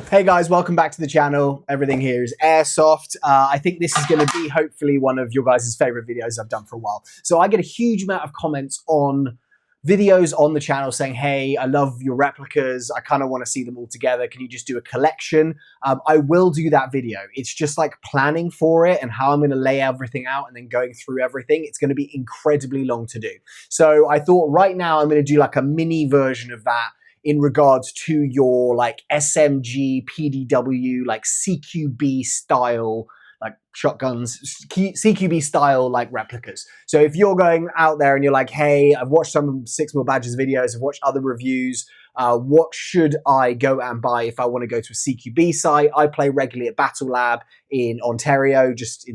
Hey guys, welcome back to the channel. Everything here is Airsoft. I think this is going to be hopefully one of your guys' favorite videos I've done for a while. So I get a huge amount of comments on videos on the channel saying, hey, I love your replicas. I kind of want to see them all together. Can you just do a collection? I will do that video. It's just like planning for it and how I'm going to lay everything out and then going through everything. It's going to be incredibly long to do. So I thought right now I'm going to do like a mini version of that in regards to your like SMG, PDW, like CQB style, like shotguns, CQB style like replicas. So if you're going out there and you're like, hey, I've watched some 6mm Badges videos, I've watched other reviews, what should I go and buy if I want to go to a CQB site? I play regularly at Battle Lab in Ontario, just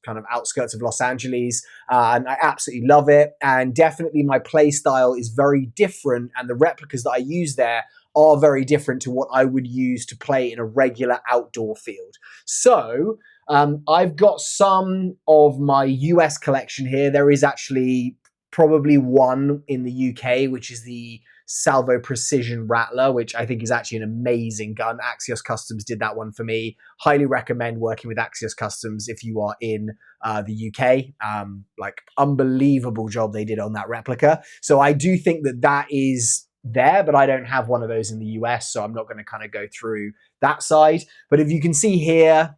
kind of outskirts of Los Angeles, and I absolutely love it. And definitely my play style is very different, and the replicas that I use there are very different to what I would use to play in a regular outdoor field. So I've got some of my US collection here. There is actually probably one in the UK, which is the Salvo Precision Rattler, which I think is actually an amazing gun. Axios Customs did that one for me. Highly recommend working with Axios Customs if you are in the UK. Like unbelievable job they did on that replica. So I do think that that is there, but I don't have one of those in the US, so I'm not going to kind of go through that side. But if you can see here,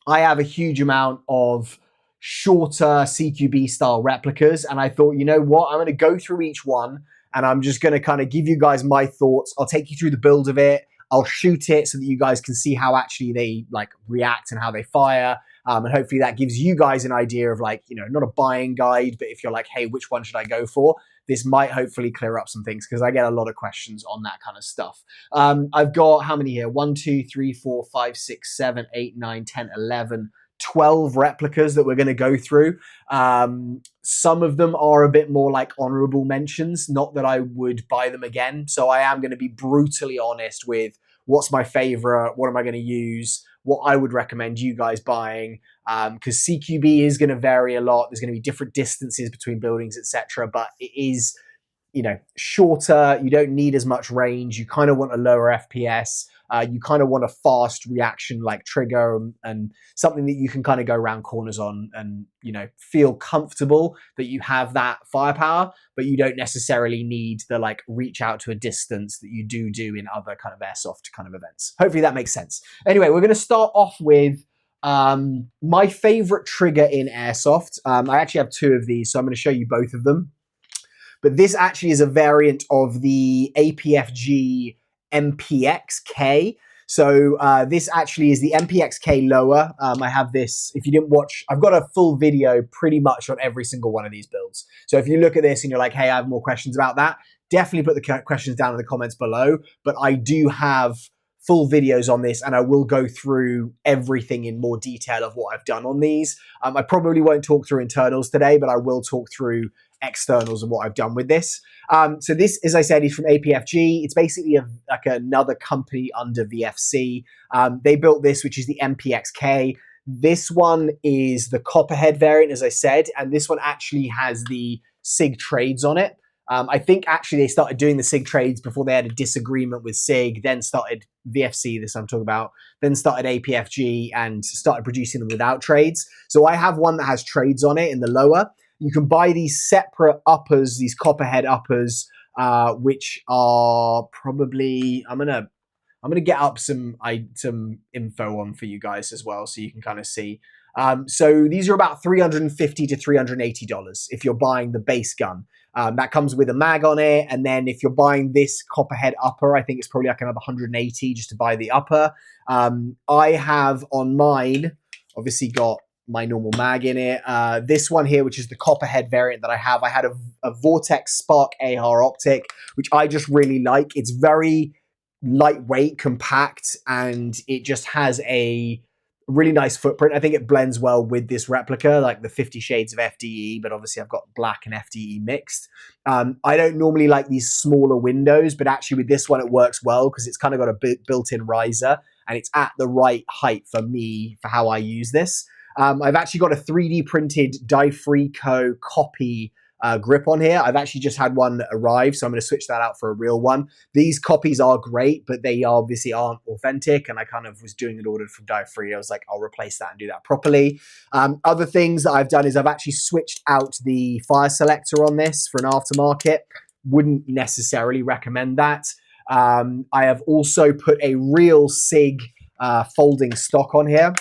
I have a huge amount of shorter CQB style replicas, and I thought, you know what, I'm going to go through each one and I'm just going to kind of give you guys my thoughts. I'll take you through the build of it. I'll shoot it so that you guys can see how actually they like react and how they fire. And hopefully that gives you guys an idea of like, you know, not a buying guide, but if you're like, hey, which one should I go for? This might hopefully clear up some things because I get a lot of questions on that kind of stuff. I've got how many here? 1, 2, 3, 4, 5, 6, 7, 8, 9, 10, 11, 12 replicas that we're going to go through. Some of them are a bit more like honorable mentions, not that I would buy them again. So I am going to be brutally honest with what's my favorite, what am I going to use, what I would recommend you guys buying, because CQB is going to vary a lot. There's going to be different distances between buildings, etc. But it is, you know, shorter. You don't need as much range. You kind of want a lower FPS. You kind of want a fast reaction like trigger and something that you can kind of go around corners on and, you know, feel comfortable that you have that firepower, but you don't necessarily need the like reach out to a distance that you do in other kind of airsoft kind of events. Hopefully that makes sense. Anyway, we're going to start off with my favorite trigger in airsoft. I actually have two of these, so I'm going to show you both of them. But this actually is a variant of the APFG MPX K. So this actually is the MPX K lower. I have this, if you didn't watch, I've got a full video pretty much on every single one of these builds. So if you look at this and you're like, hey, I have more questions about that, definitely put the questions down in the comments below. But I do have full videos on this and I will go through everything in more detail of what I've done on these. I probably won't talk through internals today, but I will talk through externals and what I've done with this. So this, as I said, is from APFG. It's basically like another company under VFC. They built this, which is the MPX K. This one is the copperhead variant, as I said, and this one actually has the SIG trades on it. I think actually they started doing the SIG trades before they had a disagreement with SIG, then started VFC, this I'm talking about, then started APFG and started producing them without trades. So I have one that has trades on it in the lower. You can buy these separate uppers, these copperhead uppers, which are probably, I'm gonna get up some info on for you guys as well, so you can kind of see. So these are about $350 to $380 if you're buying the base gun. That comes with a mag on it, and then if you're buying this copperhead upper, I think it's probably like another $180 just to buy the upper. I have on mine, obviously got my normal mag in it. This one here, which is the copperhead variant that I have, I had a Vortex Spark AR optic, which I just really like. It's very lightweight, compact, and it just has a really nice footprint. I think it blends well with this replica, like the 50 shades of FDE, but obviously I've got black and FDE mixed. I don't normally like these smaller windows, but actually with this one it works well because it's kind of got a built-in riser and it's at the right height for me for how I use this. I've actually got a 3D printed Difrico copy grip on here. I've actually just had one arrive, so I'm going to switch that out for a real one. These copies are great, but they obviously aren't authentic, and I kind of was doing an order from Die Free. I was like, I'll replace that and do that properly. Other things that I've done is I've actually switched out the fire selector on this for an aftermarket. Wouldn't necessarily recommend that. I have also put a real SIG folding stock on here.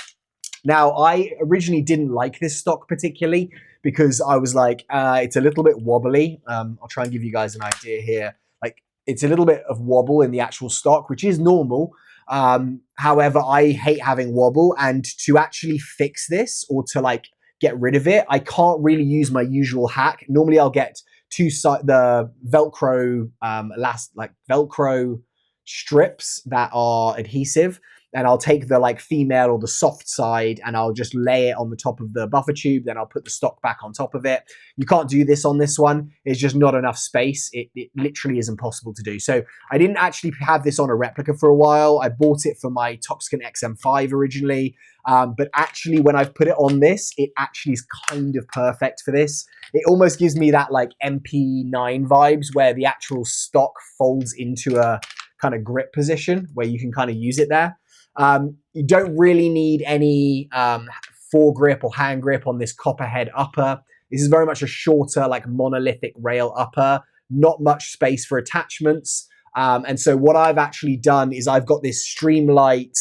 Now, I originally didn't like this stock particularly because I was like, it's a little bit wobbly. I'll try and give you guys an idea here. Like, it's a little bit of wobble in the actual stock, which is normal. However, I hate having wobble, and to actually fix this or to like get rid of it, I can't really use my usual hack. Normally, I'll get the Velcro Velcro strips that are adhesive, and I'll take the like female or the soft side and I'll just lay it on the top of the buffer tube. Then I'll put the stock back on top of it. You can't do this on this one. It's just not enough space. It literally is impossible to do. So I didn't actually have this on a replica for a while. I bought it for my Topscan XM5 originally. But actually when I've put it on this, it actually is kind of perfect for this. It almost gives me that like MP9 vibes where the actual stock folds into a kind of grip position where you can kind of use it there. You don't really need any foregrip or hand grip on this copperhead upper. This is very much a shorter, like monolithic rail upper, not much space for attachments. And so what I've actually done is I've got this Streamlight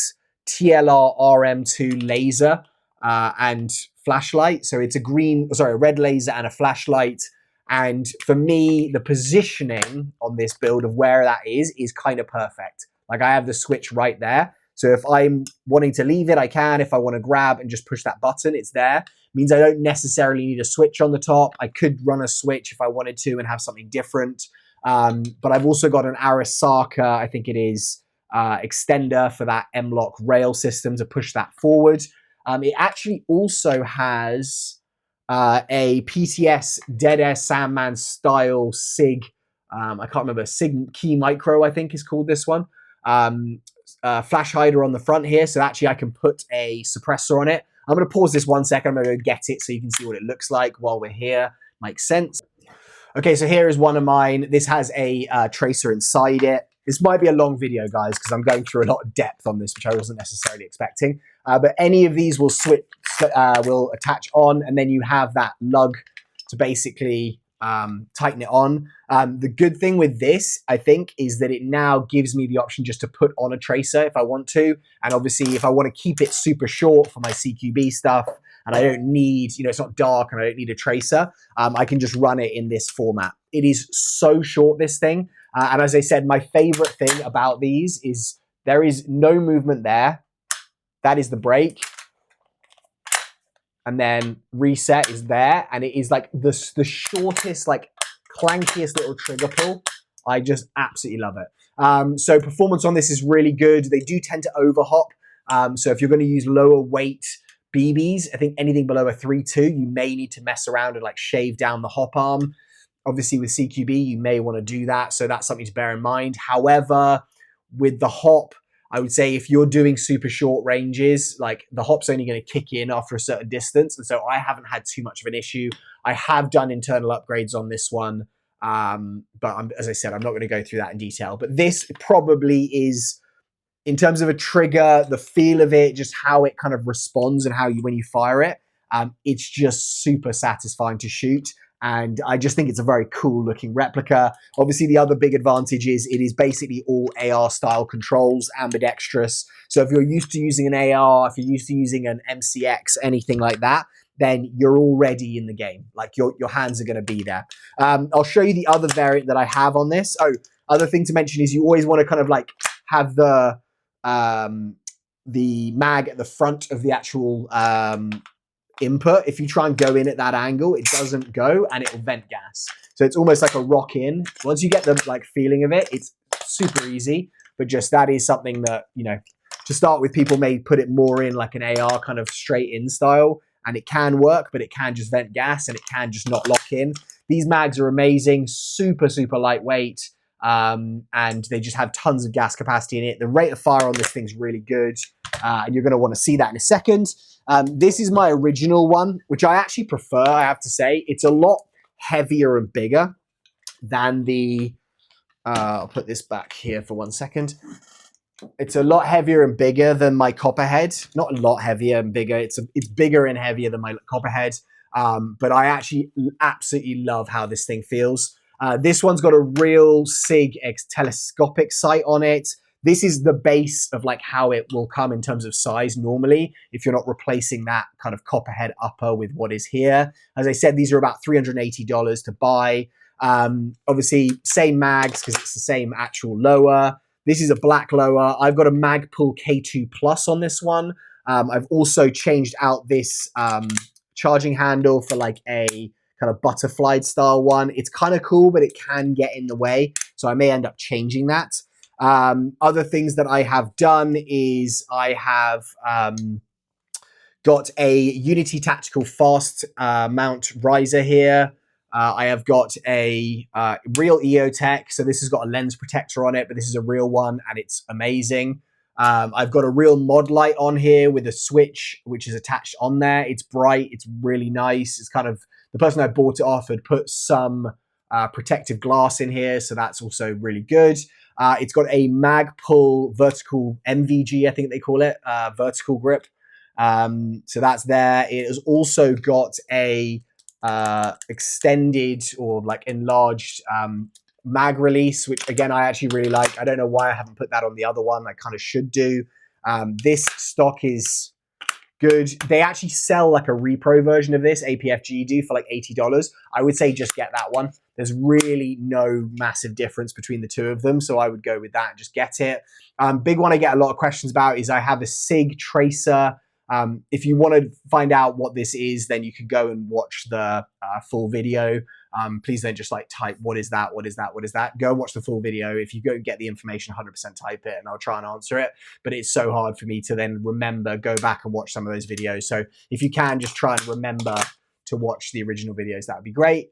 TLR RM2 laser and flashlight. So it's a red laser and a flashlight. And for me, the positioning on this build of where that is kind of perfect. Like I have the switch right there. So if I'm wanting to leave it, I can. If I want to grab and just push that button, it's there. It means I don't necessarily need a switch on the top. I could run a switch if I wanted to and have something different. But I've also got an Arasaka, I think it is, extender for that M-LOK rail system to push that forward. It actually also has a PTS Dead Air Sandman style SIG. I can't remember, SIG Key Micro, I think is called this one. Flash hider on the front here, so actually I can put a suppressor on it. I'm going to pause this 1 second. I'm going to go get it so you can see what it looks like while we're here. Makes sense. Okay, so here is one of mine. This has a tracer inside it. This might be a long video, guys, because I'm going through a lot of depth on this, which I wasn't necessarily expecting. But any of these will will attach on, and then you have that lug to basically tighten it on. The good thing with this, I think, is that it now gives me the option just to put on a tracer if I want to. And obviously, if I want to keep it super short for my CQB stuff, and I don't need, it's not dark and I don't need a tracer, I can just run it in this format. It is so short, this thing. And as I said, my favorite thing about these is there is no movement there. That is the brake. And then reset is there, and it is like the shortest, like clankiest little trigger pull. I just absolutely love it. So performance on this is really good. They do tend to overhop. So if you're going to use lower weight BBs, I think anything below a 3.2, you may need to mess around and like shave down the hop arm. Obviously with CQB, you may want to do that. So that's something to bear in mind. However, with the hop, I would say if you're doing super short ranges, like the hop's only going to kick in after a certain distance. And so I haven't had too much of an issue. I have done internal upgrades on this one. But as I said, I'm not going to go through that in detail. But this probably is, in terms of a trigger, the feel of it, just how it kind of responds and how when you fire it, it's just super satisfying to shoot. And I just think it's a very cool looking replica. Obviously, the other big advantage is it is basically all AR style controls, ambidextrous. So if you're used to using an AR, if you're used to using an MCX, anything like that, then you're already in the game. Like your hands are going to be there. I'll show you the other variant that I have on this. Oh, other thing to mention is you always want to kind of like have the mag at the front of the actual input. If you try and go in at that angle, it doesn't go and it will vent gas. So it's almost like a rock in. Once you get the like feeling of it, it's super easy. But just that is something that, to start with, people may put it more in like an AR kind of straight in style, and it can work, but it can just vent gas and it can just not lock in. These mags are amazing, super, super lightweight. And they just have tons of gas capacity in it. The rate of fire on this thing's really good. And you're going to want to see that in a second. This is my original one, which I actually prefer, I have to say. It's a lot heavier and bigger than the, I'll put this back here for 1 second. It's a lot heavier and bigger than my Copperhead. Not a lot heavier and bigger. It's bigger and heavier than my Copperhead. But I actually absolutely love how this thing feels. This one's got a real SIG telescopic sight on it. This is the base of like how it will come in terms of size normally, if you're not replacing that kind of Copperhead upper with what is here. As I said, these are about $380 to buy. Obviously, same mags because it's the same actual lower. This is a black lower. I've got a Magpul K2 Plus on this one. I've also changed out this charging handle for like a kind of butterfly style one. It's kind of cool, but it can get in the way. So I may end up changing that. Other things that I have done is I have got a Unity Tactical Fast mount riser here. I have got a real EOTech. So this has got a lens protector on it, but this is a real one and it's amazing. I've got a real mod light on here with a switch, which is attached on there. It's bright. It's really nice. It's kind of, the person I bought it off had put some protective glass in here. So that's also really good. It's got a Magpul vertical MVG, I think they call it, vertical grip. So that's there. It has also got a extended or like enlarged mag release, which again I actually really like. I don't know why I haven't put that on the other one. I kind of should do. This stock is good. They actually sell like a repro version of this, APFG do, for like $80. I would say just get that one. There's really no massive difference between the two of them, so I would go with that and just get it. Big one I get a lot of questions about is I have a SIG tracer. If you want to find out what this is, then you can go and watch the full video. Please don't just like type, what is that? What is that? What is that? Go and watch the full video. If you go and get the information, 100% type it and I'll try and answer it. But it's so hard for me to then remember, go back and watch some of those videos. So if you can just try and remember to watch the original videos, that would be great.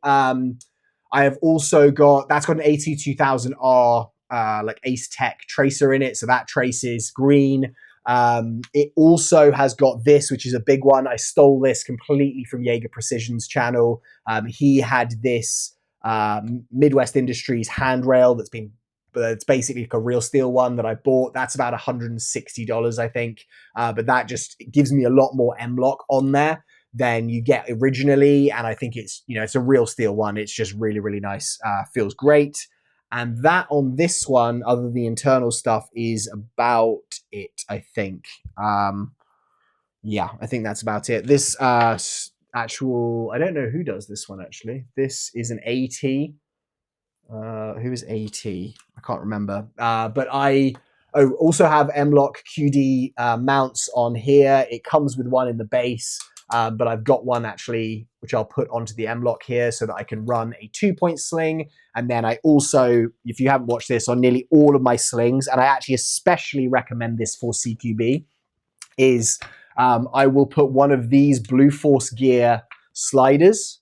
I have also got, that's got an AT2000R like Ace Tech tracer in it. So that traces green. It also has got this, which is a big one. I stole this completely from Jaeger Precision's channel. He had this Midwest Industries handrail it's basically like a real steel one that I bought. That's about $160, I think. But that just gives me a lot more M-lock on there than you get originally. And I think it's, you know, it's a real steel one. It's just really, really nice. Feels great. And that on this one, other than the internal stuff, is about it, I think. Yeah, I think that's about it. This actual, I don't know who does this one, actually. This is an AT. Who is AT? I can't remember. But I also have M-lock QD mounts on here. It comes with one in the base. But I've got one actually, which I'll put onto the M-lock here so that I can run a 2-point sling. And then I also, if you haven't watched this, on nearly all of my slings, and I actually especially recommend this for CQB, is I will put one of these Blue Force Gear sliders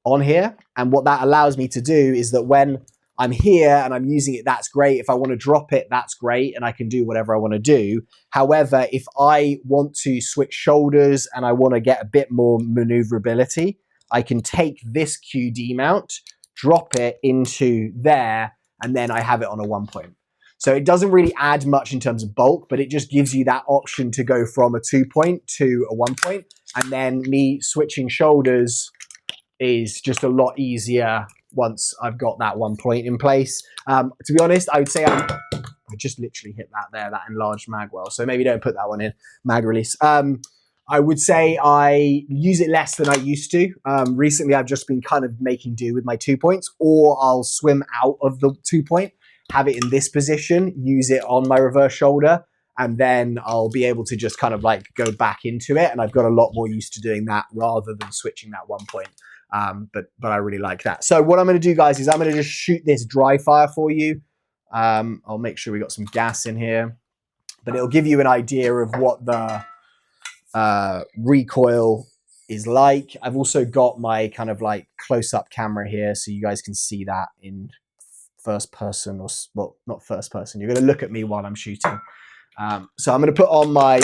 on here. And what that allows me to do is that when I'm here and I'm using it, that's great. If I want to drop it, that's great. And I can do whatever I want to do. However, if I want to switch shoulders and I want to get a bit more maneuverability, I can take this QD mount, drop it into there, and then I have it on a 1-point. So it doesn't really add much in terms of bulk, but it just gives you that option to go from a 2-point to a 1-point. And then me switching shoulders is just a lot easier once I've got that 1-point in place. To be honest, I would say I just literally hit that there, that enlarged mag well. So maybe don't put that one in, mag release. I would say I use it less than I used to. Recently, I've just been kind of making do with my 2-points, or I'll swim out of the 2-point, have it in this position, use it on my reverse shoulder, and then I'll be able to just kind of like go back into it. And I've got a lot more used to doing that rather than switching that 1-point. But I really like that. So what I'm going to do, guys, is I'm going to just shoot this dry fire for you. I'll make sure we got some gas in here, but it'll give you an idea of what the recoil is like. I've also got my kind of like close-up camera here, so you guys can see that in first person, or well, not first person. You're going to look at me while I'm shooting. So I'm going to put on my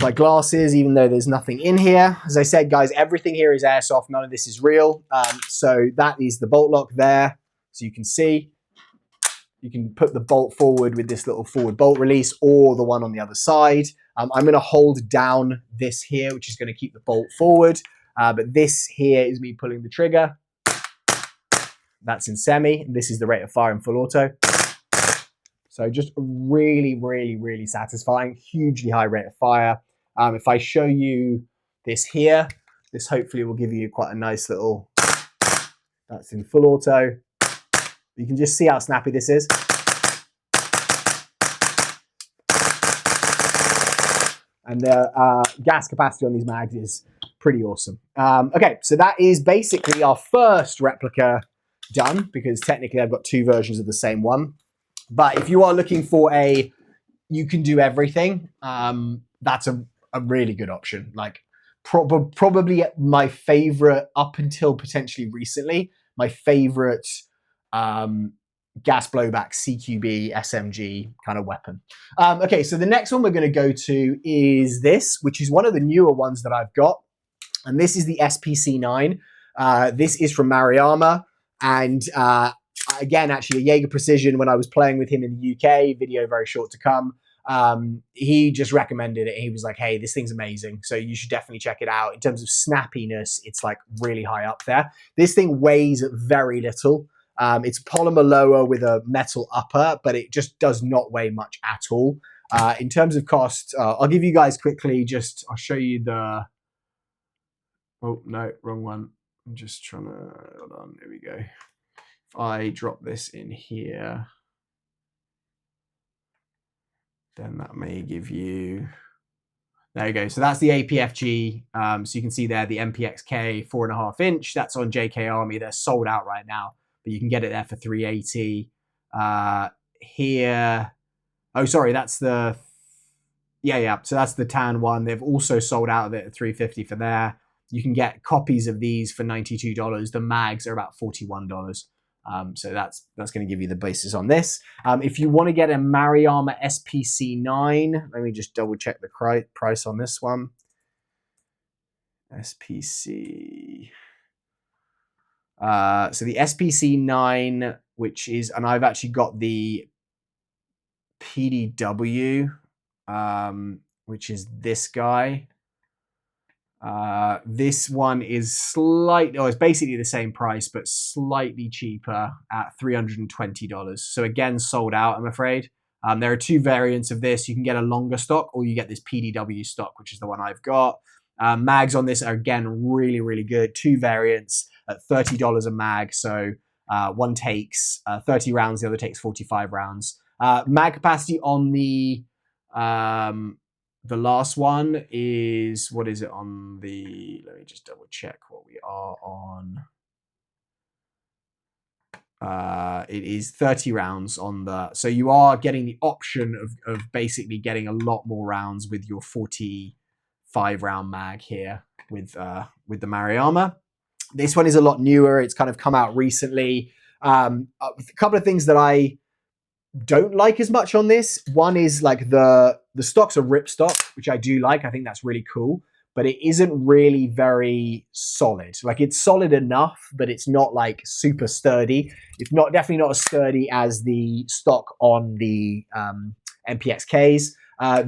my glasses, even though there's nothing in here. As I said, guys, everything here is airsoft. None of this is real. So that is the bolt lock there. So you can see, you can put the bolt forward with this little forward bolt release or the one on the other side. I'm going to hold down this here, which is going to keep the bolt forward. But this here is me pulling the trigger. That's in semi. And this is the rate of fire in full auto. So just really, really, really satisfying. Hugely high rate of fire. If I show you this here, this hopefully will give you quite a nice little, that's in full auto. You can just see how snappy this is. And the gas capacity on these mags is pretty awesome. Okay, so that is basically our first replica done, because technically I've got two versions of the same one. But if you are looking for a, you can do everything, that's a really good option. Like probably my favorite up until potentially recently, my favorite gas blowback CQB SMG kind of weapon. Okay, so the next one we're going to go to is this, which is one of the newer ones that I've got. And this is the SPC9. This is from Maruyama. And again, actually, a Jaeger Precision, when I was playing with him in the UK, video very short to come, he just recommended it. He was like, hey, this thing's amazing. So you should definitely check it out. In terms of snappiness, it's like really high up there. This thing weighs very little. It's polymer lower with a metal upper, but it just does not weigh much at all. In terms of cost, I'll give you guys quickly, I'll show you the, oh, no, wrong one. I'm just trying to, hold on, here we go. If I drop this in here, then that may give you, there you go. So that's the APFG. So you can see there the MPX K 4.5 inch. That's on JK Army. They're sold out right now, but you can get it there for $380. Here, oh, sorry, that's the, yeah. So that's the tan one. They've also sold out of it at $350 for there. You can get copies of these for $92. The mags are about $41. So that's going to give you the basis on this. If you want to get a Maruyama SPC9, let me just double check the price on this one. SPC. So the SPC9, which is, and I've actually got the PDW, which is this guy. This one is it's basically the same price, but slightly cheaper at $320. So again, sold out, I'm afraid. There are two variants of this. You can get a longer stock, or you get this PDW stock, which is the one I've got. Mags on this are, again, really, really good. Two variants at $30 a mag. So one takes 30 rounds, the other takes 45 rounds. Mag capacity on the last one is, what is it on the, let me just double check what we are on. It is 30 rounds on the, so you are getting the option of basically getting a lot more rounds with your 45 round mag here with the Maruyama. This one is a lot newer. It's kind of come out recently. A couple of things that I don't like as much on this. One is like the stocks are ripstock, which I do like. I think that's really cool, but it isn't really very solid. Like, it's solid enough, but it's not like super sturdy. It's not, definitely not as sturdy as the stock on the MPX Ks.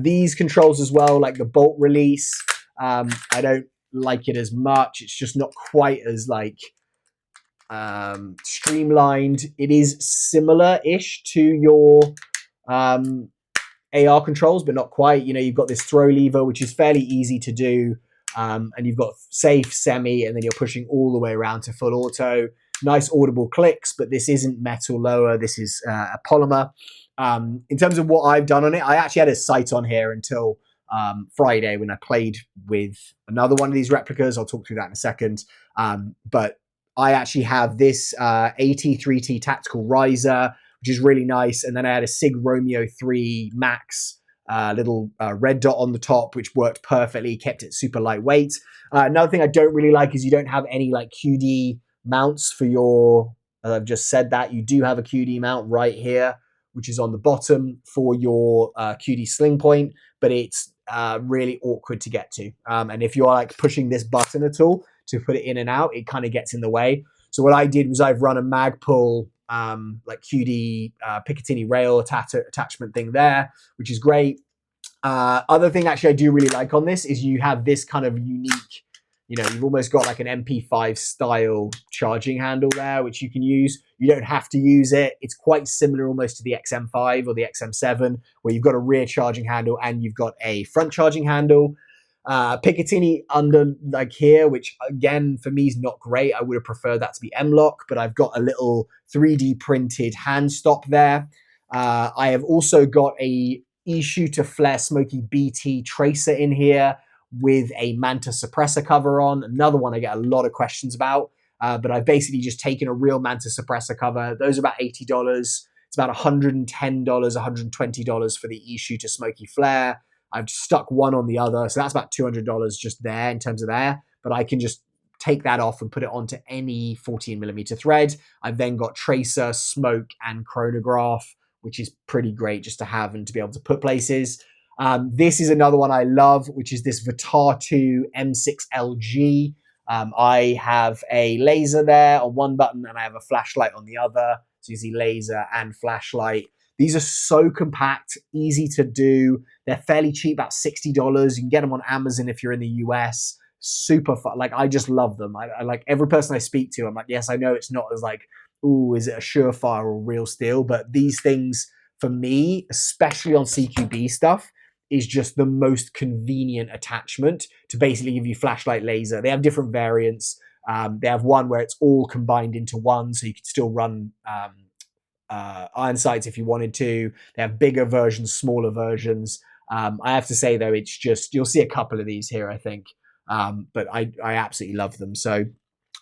These controls as well, like the bolt release, I don't like it as much. It's just not quite as like streamlined. It is similar-ish to your AR controls, but not quite. You know, you've got this throw lever, which is fairly easy to do, and you've got safe, semi, and then you're pushing all the way around to full auto. Nice audible clicks, but this isn't metal lower. This is a polymer. In terms of what I've done on it, I actually had a sight on here until Friday when I played with another one of these replicas. I'll talk through that in a second. But I actually have this AT3T Tactical Riser, which is really nice. And then I had a SIG Romeo 3 Max little red dot on the top, which worked perfectly, kept it super lightweight. Another thing I don't really like is you don't have any like QD mounts for your, as I've just said that, you do have a QD mount right here, which is on the bottom for your QD sling point, but it's really awkward to get to. And if you're like pushing this button at all to put it in and out, it kind of gets in the way. So what I did was I've run a Magpul like QD Picatinny rail attachment thing there, which is great. Other thing actually I do really like on this is you have this kind of unique, you know, you've almost got like an MP5 style charging handle there, which you can use. You don't have to use it. It's quite similar almost to the XM5 or the XM7, where you've got a rear charging handle and you've got a front charging handle. Picatinny under like here, which again for me is not great. I would have preferred that to be M-LOK, but I've got a little 3D printed hand stop there. I have also got a E-Shooter Flare Smoky BT tracer in here with a Manta suppressor cover on. Another one I get a lot of questions about, but I've basically just taken a real Manta suppressor cover. Those are about $80. It's about $110, $120 for the E-Shooter Smoky Flare. I've stuck one on the other, so that's about $200 just there in terms of there, but I can just take that off and put it onto any 14mm thread. I've then got tracer, smoke, and chronograph, which is pretty great just to have and to be able to put places. This is another one I love, which is this Vitar2 M6LG. I have a laser there on one button and I have a flashlight on the other. So you see laser and flashlight. These are so compact, easy to do. They're fairly cheap, about $60. You can get them on Amazon if you're in the US. Super fun. Like, I just love them. I like every person I speak to. I'm like, yes, I know it's not as like, ooh, is it a Surefire or real steel? But these things, for me, especially on CQB stuff, is just the most convenient attachment to basically give you flashlight laser. They have different variants. They have one where it's all combined into one, so you can still run iron sights if you wanted to. They have bigger versions, smaller versions. I have to say though, it's just, you'll see a couple of these here, I think. But I absolutely love them. So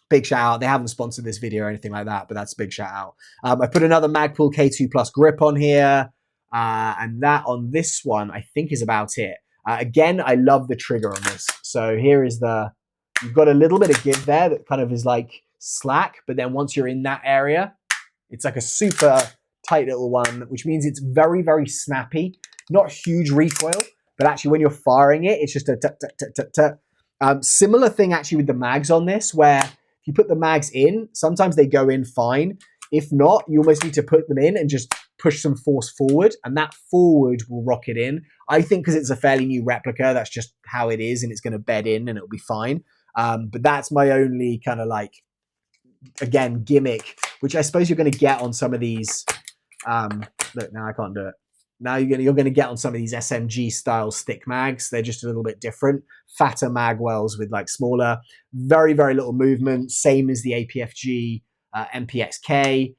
big shout out. They haven't sponsored this video or anything like that, but that's a big shout out. I put another Magpul K2 Plus grip on here. And that on this one, I think is about it. Again, I love the trigger on this. So here is you've got a little bit of give there that kind of is like slack, but then once you're in that area, it's like a super tight little one, which means it's very, very snappy. Not huge recoil, but actually when you're firing it, it's just a tut, tut, tut, tut, tut. Similar thing actually with the mags on this, where if you put the mags in, sometimes they go in fine. If not, you almost need to put them in and just push some force forward, and that forward will rock it in. I think because it's a fairly new replica, that's just how it is, and it's going to bed in and it'll be fine. But that's my only kind of like, again, gimmick, which I suppose you're going to get on some of these. Look, now I can't do it. Now you're going to get on some of these SMG style stick mags. They're just a little bit different. Fatter mag wells with like smaller, very, very little movement. Same as the APFG MPX K.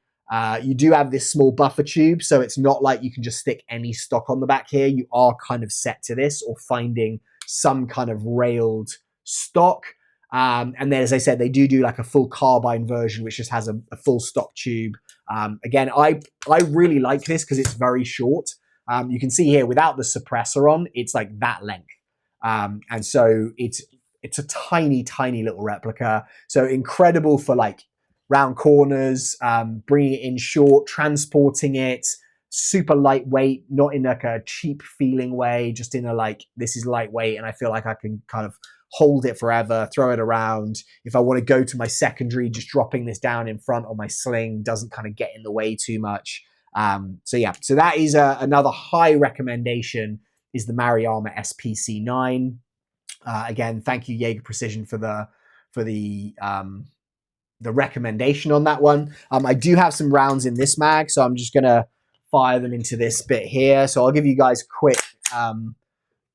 You do have this small buffer tube, so it's not like you can just stick any stock on the back here. You are kind of set to this or finding some kind of railed stock. And then, as I said, they do like a full carbine version, which just has a full stock tube. Again, I really like this because it's very short. You can see here without the suppressor on, it's like that length. And so it's a tiny, tiny little replica. So incredible for like round corners, bringing it in short, transporting it, super lightweight, not in like a cheap feeling way, just in a like, this is lightweight and I feel like I can kind of hold it forever, throw it around. If I want to go to my secondary, just dropping this down in front on my sling doesn't kind of get in the way too much. So yeah, so that is another high recommendation, is the Maruyama SPC9. Again, thank you Jaeger Precision for the recommendation on that one. I do have some rounds in this mag, so I'm just gonna fire them into this bit here. So I'll give you guys a quick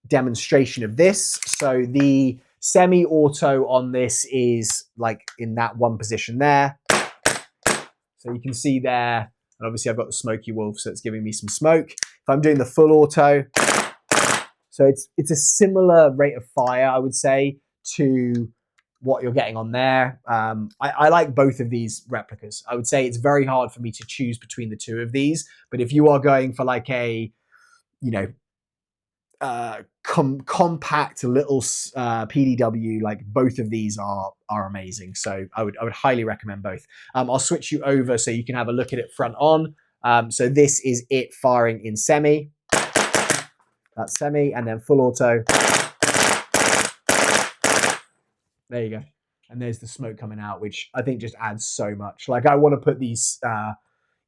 demonstration of this. So the semi-auto on this is like in that one position there. So you can see there, and obviously I've got the Smoky Wolf, so it's giving me some smoke. If I'm doing the full auto, so it's a similar rate of fire, I would say, to what you're getting on there. I like both of these replicas. I would say it's very hard for me to choose between the two of these, but if you are going for like a, you know, compact little PDW, like both of these are amazing. So I would highly recommend both. I'll switch you over so you can have a look at it front on. So this is it firing in semi. That's semi, and then full auto. There you go. And there's the smoke coming out, which I think just adds so much. Like, I want to put these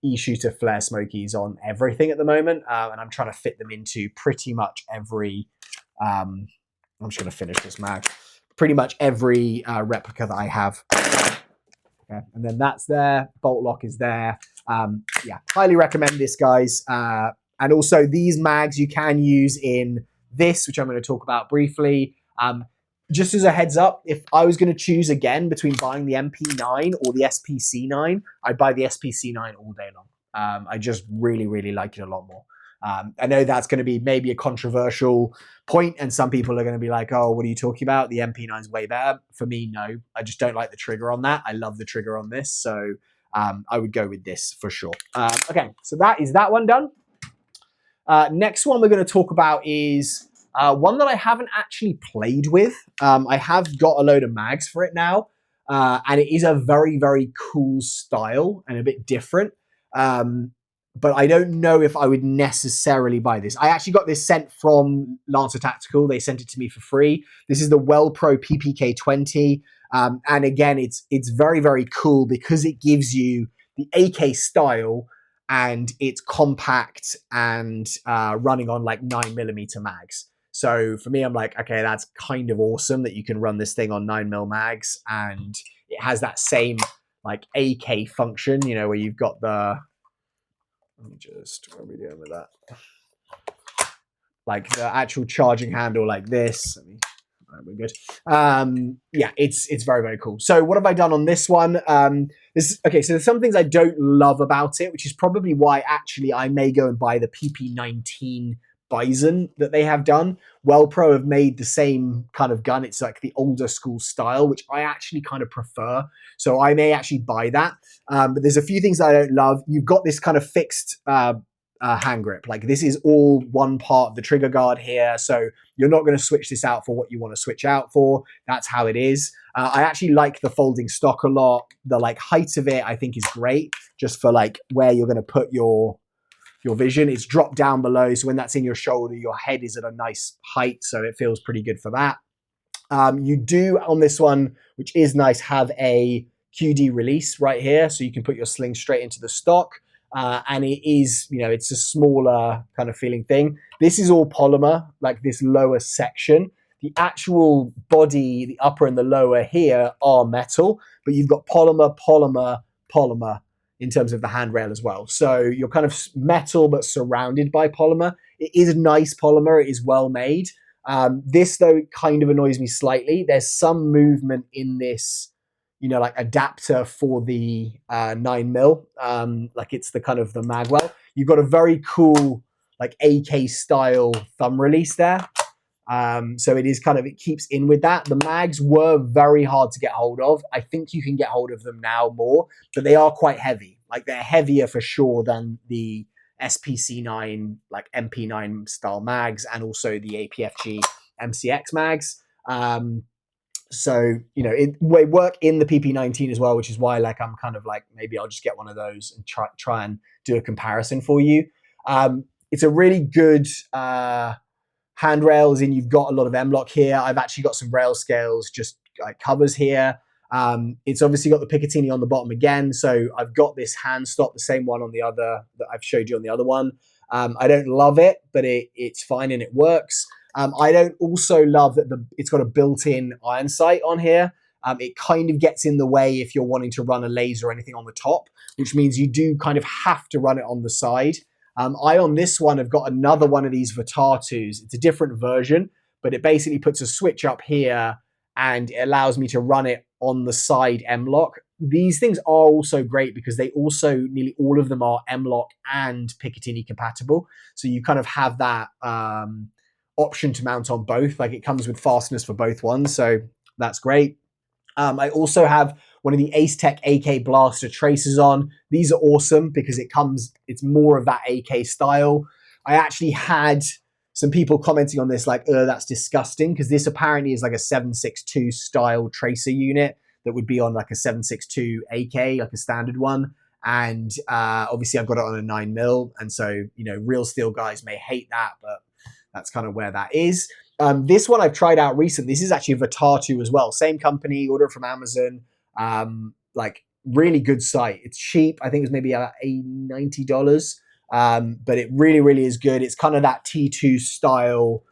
e-shooter flare smokies on everything at the moment, and I'm trying to fit them into pretty much every... I'm just going to finish this mag. Pretty much every replica that I have. Okay, and then that's there. Bolt lock is there. Yeah, highly recommend this, guys. And also, these mags you can use in this, which I'm going to talk about briefly. Just as a heads up, if I was going to choose again between buying the MP9 or the SPC9, I'd buy the SPC9 all day long. I just really, really like it a lot more. I know that's going to be maybe a controversial point, and some people are going to be like, oh, what are you talking about? The MP9 is way better. For me, no. I just don't like the trigger on that. I love the trigger on this, so I would go with this for sure. Okay, so that is that one done. Next one we're going to talk about is one that I haven't actually played with. I have got a load of mags for it now, and it is a very, very cool style and a bit different. But I don't know if I would necessarily buy this. I actually got this sent from Lancer Tactical. They sent it to me for free. This is the Wellpro PPK20. And again, it's very, very cool because it gives you the AK style, and it's compact and running on like 9mm mags. So for me, I'm like, okay, that's kind of awesome that you can run this thing on 9mm mags, and it has that same like AK function, you know, where you've got the... Let me just, what are we doing with that? Like the actual charging handle like this. Right, we're good. Yeah, it's very, very cool. So what have I done on this one? Okay, so there's some things I don't love about it, which is probably why actually I may go and buy the PP19 Bison that they have done. Wellpro have made the same kind of gun. It's like the older school style, which I actually kind of prefer. So I may actually buy that. But there's a few things I don't love. You've got this kind of fixed hand grip. Like this is all one part of the trigger guard here. So you're not going to switch this out for what you want to switch out for. That's how it is. I actually like the folding stock a lot. The like height of it, I think is great just for like where you're going to put your vision. It's dropped down below, so when that's in your shoulder, your head is at a nice height, so it feels pretty good for that. You do, on this one, which is nice, have a QD release right here, so you can put your sling straight into the stock, and it is, you know, it's a smaller kind of feeling thing. This is all polymer, like this lower section. The actual body, the upper and the lower here are metal, but you've got polymer, polymer, polymer, in terms of the handrail as well. So you're kind of metal, but surrounded by polymer. It is a nice polymer. It is well made. This, though, kind of annoys me slightly. There's some movement in this, you know, like adapter for the 9mm. Like it's the kind of the magwell. You've got a very cool, like AK style thumb release there. So it is kind of, it keeps in with that. The mags were very hard to get hold of. I think you can get hold of them now more, but they are quite heavy. Like they're heavier for sure than the SPC9, like MP9 style mags, and also the APFG MCX mags. So, you know, it work in the PP19 as well, which is why like I'm kind of like, maybe I'll just get one of those and try and do a comparison for you. It's a really good handrails, and you've got a lot of M-lock here. I've actually got some rail scales, just like covers here. It's obviously got the Picatinny on the bottom again. So I've got this hand stop, the same one on the other that I've showed you on the other one. I don't love it, but it's fine and it works. I don't also love that it's got a built-in iron sight on here. It kind of gets in the way if you're wanting to run a laser or anything on the top, which means you do kind of have to run it on the side. I, on this one, have got another one of these Vitar2s. It's a different version, but it basically puts a switch up here and it allows me to run it on the side M-lock. These things are also great because they also, nearly all of them are M-lock and Picatinny compatible. So you kind of have that option to mount on both. Like it comes with fasteners for both ones. So that's great. I also have one of the Ace Tech AK Blaster tracers on. These are awesome because it's more of that AK style. I actually had some people commenting on this like, that's disgusting, because this apparently is like a 7.62 style tracer unit that would be on like a 7.62 AK, like a standard one. And obviously I've got it on a 9mm. And so, you know, real steel guys may hate that, but that's kind of where that is. This one I've tried out recently. This is actually a Vitatu as well. Same company, order it from Amazon. Like really good site. It's cheap. I think it was maybe about $90. But it really, really is good. It's kind of that T2 style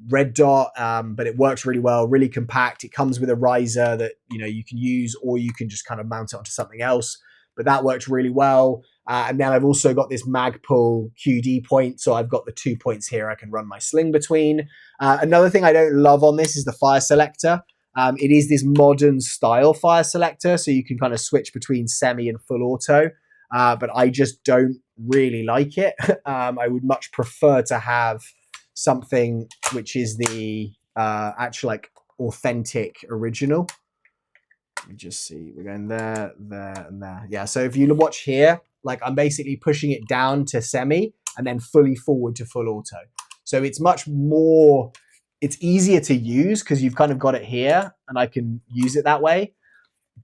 red dot, but it works really well, really compact. It comes with a riser that you can use, or you can just kind of mount it onto something else. But that works really well. And then I've also got this Magpul QD point. So I've got the 2 points here I can run my sling between. Another thing I don't love on this is the fire selector. It is this modern style fire selector. So you can kind of switch between semi and full auto. But I just don't really like it. I would much prefer to have something which is the actual like authentic original. Let me just see, we're going there, there, and there. Yeah, so if you watch here, like I'm basically pushing it down to semi and then fully forward to full auto. So it's much more, it's easier to use because you've kind of got it here and I can use it that way.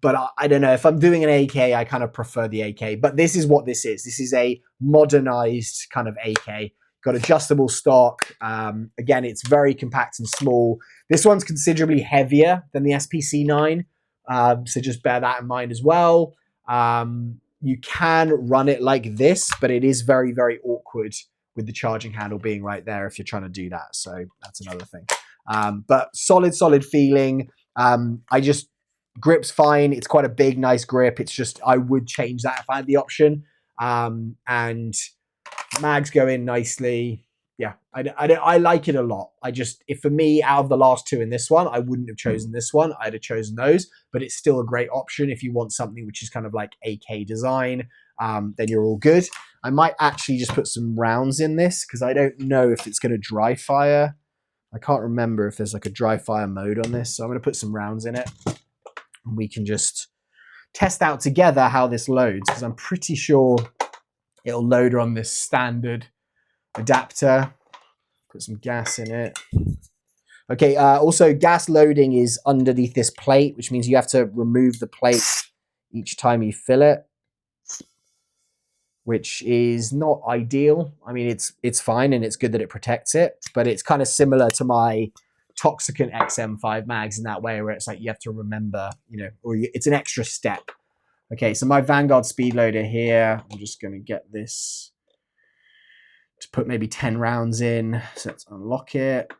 But I don't know, if I'm doing an AK, I kind of prefer the AK. But this is what this is. This is a modernized kind of AK. Got adjustable stock. Again, it's very compact and small. This one's considerably heavier than the SPC9. So just bear that in mind as well. You can run it like this, but it is very, very awkward with the charging handle being right there if you're trying to do that. So that's another thing. But solid feeling. Grip's fine. It's quite a big, nice grip. It's just, I would change that if I had the option. And mags go in nicely. Yeah, I like it a lot. If for me, out of the last two in this one, I wouldn't have chosen this one. I'd have chosen those, but it's still a great option if you want something which is kind of like AK design. Then you're all good. I might actually just put some rounds in this because I don't know if it's going to dry fire. I can't remember if there's like a dry fire mode on this. So I'm going to put some rounds in it. And we can just test out together how this loads, because I'm pretty sure it'll load on this standard adapter. Put some gas in it. Okay, also gas loading is underneath this plate, which means you have to remove the plate each time you fill it, which is not ideal. I mean, it's fine and it's good that it protects it, but it's kind of similar to my Toxicant XM5 mags in that way, where it's like you have to remember, it's an extra step. Okay, so my Vanguard speed loader here, I'm just going to get this to put maybe 10 rounds in. So let's unlock it.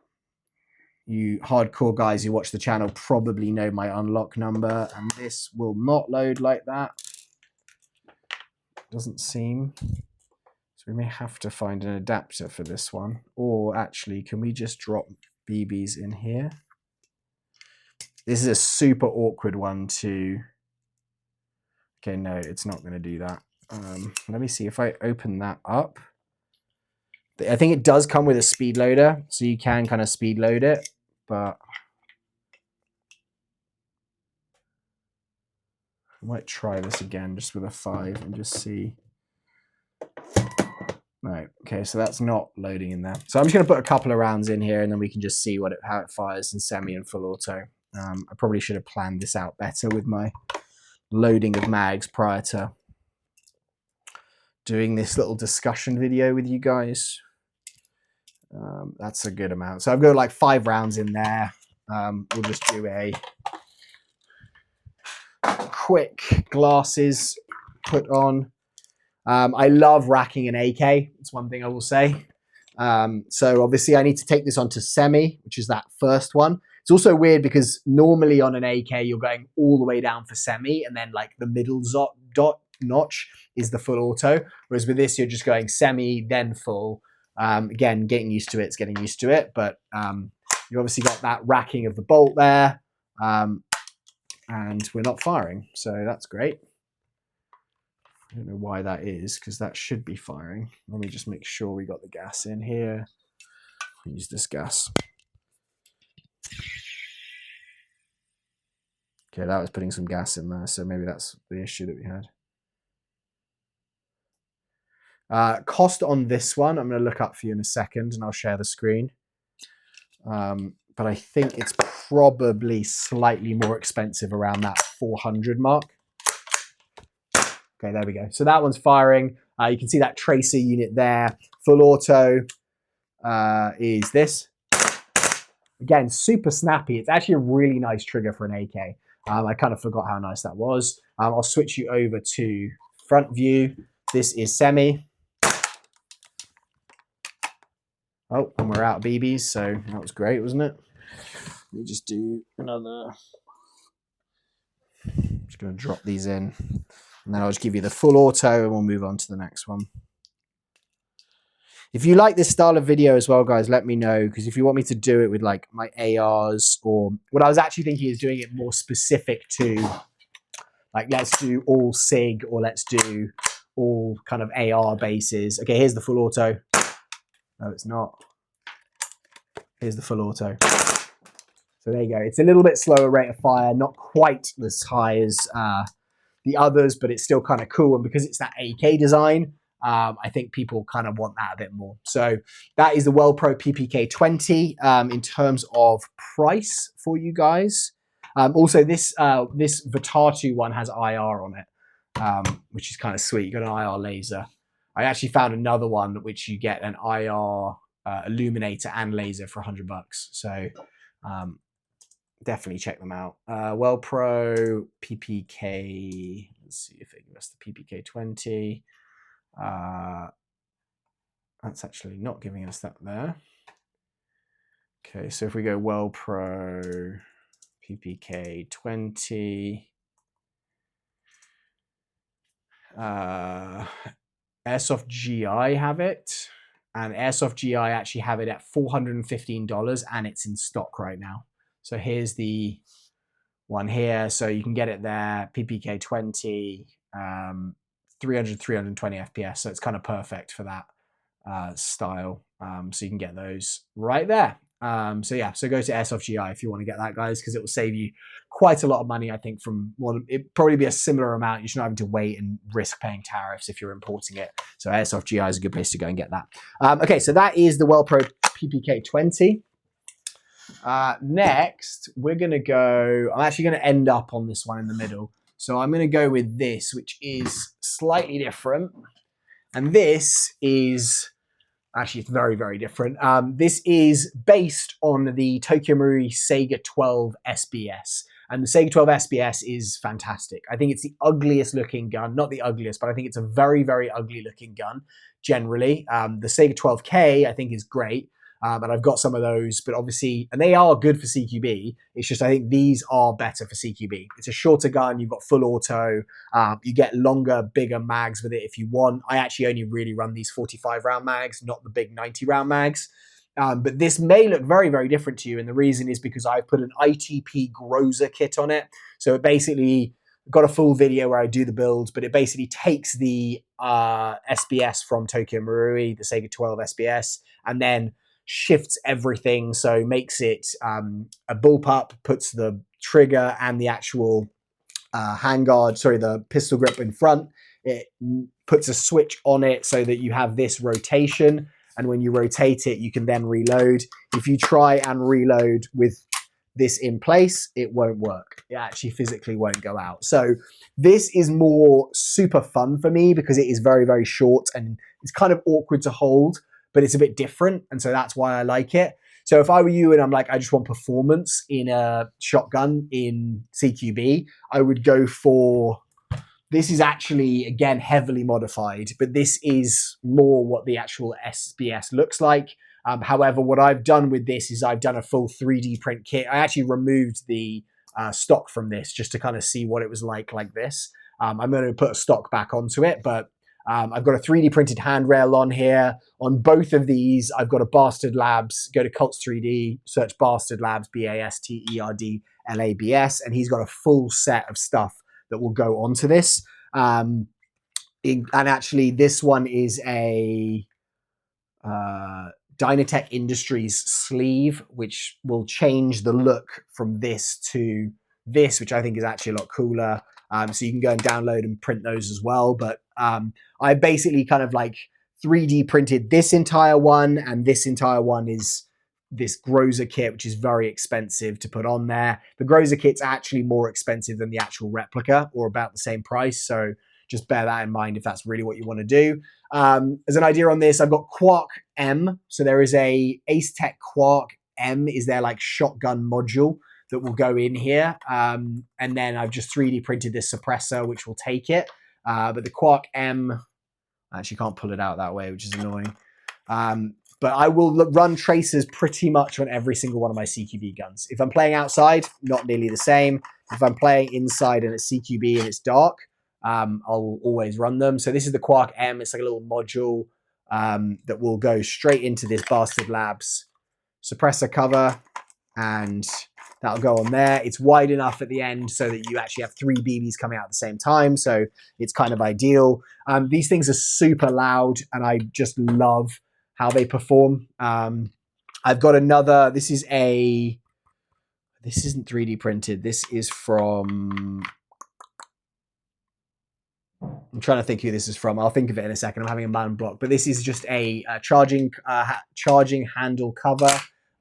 You hardcore guys who watch the channel probably know my unlock number, and this will not load like that. Doesn't seem. So we may have to find an adapter for this one. Or actually, can we just drop BBs in here? This is a super awkward one to... Okay, no, it's not going to do that. Let me see if I open that up. I think it does come with a speed loader, so you can kind of speed load it, but I might try this again just with a 5 and just see. No, okay, so that's not loading in there. So I'm just going to put a couple of rounds in here, and then we can just see how it fires in semi and full auto. I probably should have planned this out better with my loading of mags prior to doing this little discussion video with you guys. That's a good amount. So I've got like 5 rounds in there. We'll just do a quick glasses put on. I love racking an AK. It's one thing I will say. So obviously I need to take this onto semi, which is that first one. It's also weird because normally on an AK, you're going all the way down for semi, and then like the middle dot notch is the full auto. Whereas with this, you're just going semi, then full. Again, getting used to it, it's getting used to it. But you obviously got that racking of the bolt there. And we're not firing. So that's great. I don't know why that is, because that should be firing. Let me just make sure we got the gas in here. Use this gas. Okay, that was putting some gas in there, so maybe that's the issue that we had. Cost on this one, I'm going to look up for you in a second, and I'll share the screen. But I think it's probably slightly more expensive around that 400 mark. Okay, there we go. So that one's firing. You can see that tracer unit there, full auto. is this. Again, super snappy. It's actually a really nice trigger for an AK. I kind of forgot how nice that was. I'll switch you over to front view. This is semi. Oh, and we're out of BBs, so that was great, wasn't it? Let me just do another. I'm just going to drop these in, and then I'll just give you the full auto, and we'll move on to the next one. If you like this style of video as well, guys, let me know, because if you want me to do it with like my ARs, or what I was actually thinking is doing it more specific to, like, let's do all SIG, or let's do all kind of AR bases. Okay, here's the full auto. No, it's not. Here's the full auto. So there you go. It's a little bit slower rate of fire, not quite as high as the others, but it's still kind of cool. And because it's that AK design, I think people kind of want that a bit more. So that is the Wellpro PPK20 in terms of price for you guys. Also, this Vitatu one has IR on it, which is kind of sweet. You got an IR laser. I actually found another one which you get an IR illuminator and laser for $100. So definitely check them out. Wellpro PPK. Let's see if they give us the PPK20. That's actually not giving us that there. Okay, so if we go Wellpro PPK20, Airsoft GI have it, and Airsoft GI actually have it at $415, and it's in stock right now. So here's the one here. So you can get it there, PPK20, 300, 320 FPS. So it's kind of perfect for that style. So you can get those right there. So yeah, so go to Airsoft GI if you want to get that, guys, because it will save you quite a lot of money, I think, from what it'd probably be a similar amount. You shouldn't have to wait and risk paying tariffs if you're importing it. So Airsoft GI is a good place to go and get that. Okay, so that is the Wellpro PPK20. Next, we're going to go, I'm actually going to end up on this one in the middle. So I'm going to go with this, which is slightly different. And this is, actually it's very, very different. This is based on the Tokyo Marui Saiga 12 SBS. And the Saiga 12 SBS is fantastic. I think it's the ugliest looking gun, not the ugliest, but I think it's a very, very ugly looking gun generally. The Saiga 12K I think is great. And I've got some of those, but obviously, and they are good for CQB. It's just, I think these are better for CQB. It's a shorter gun. You've got full auto. You get longer, bigger mags with it if you want. I actually only really run these 45 round mags, not the big 90 round mags. But this may look very, very different to you. And the reason is because I put an ITP Groza kit on it. So it basically got a full video where I do the builds, but it basically takes the SBS from Tokyo Marui, the Saiga 12 SBS, and then shifts everything, so makes it a bullpup, puts the trigger and the actual handguard, sorry, the pistol grip in front. It puts a switch on it so that you have this rotation, and when you rotate it, you can then reload. If you try and reload with this in place, it won't work. It actually physically won't go out. So this is more super fun for me because it is very, very short and it's kind of awkward to hold, but it's a bit different, and so that's why I like it. So if I were you and I'm like, I just want performance in a shotgun in CQB, I would go for, this is actually, again, heavily modified, but this is more what the actual SBS looks like. However, what I've done with this is I've done a full 3D print kit. I actually removed the stock from this just to kind of see what it was like this. I'm going to put a stock back onto it, but I've got a 3D printed handrail on here. On both of these, I've got a Bastard Labs. Go to Cults 3D, search Bastard Labs, BASTERD-LABS, and he's got a full set of stuff that will go onto this. And actually, this one is a Dynatech Industries sleeve, which will change the look from this to this, which I think is actually a lot cooler. So you can go and download and print those as well. But I basically kind of like 3D printed this entire one, and this entire one is this Groza kit, which is very expensive to put on there. The Groza kit's actually more expensive than the actual replica, or about the same price. So just bear that in mind if that's really what you want to do. As an idea on this, I've got Quark M. So there is a Ace Tech Quark M is their like shotgun module that will go in here. And then I've just 3D printed this suppressor, which will take it. But the Quark M, I actually can't pull it out that way, which is annoying. But I will run tracers pretty much on every single one of my CQB guns. If I'm playing outside, not nearly the same. If I'm playing inside and it's CQB and it's dark, I'll always run them. So this is the Quark M. It's like a little module that will go straight into this Bastard Labs suppressor cover, and that'll go on there. It's wide enough at the end so that you actually have 3 BBs coming out at the same time. So it's kind of ideal. These things are super loud, and I just love how they perform. I've got another, this isn't 3D printed. This is from, I'm trying to think who this is from. I'll think of it in a second. I'm having a mind block, but this is just a charging handle cover.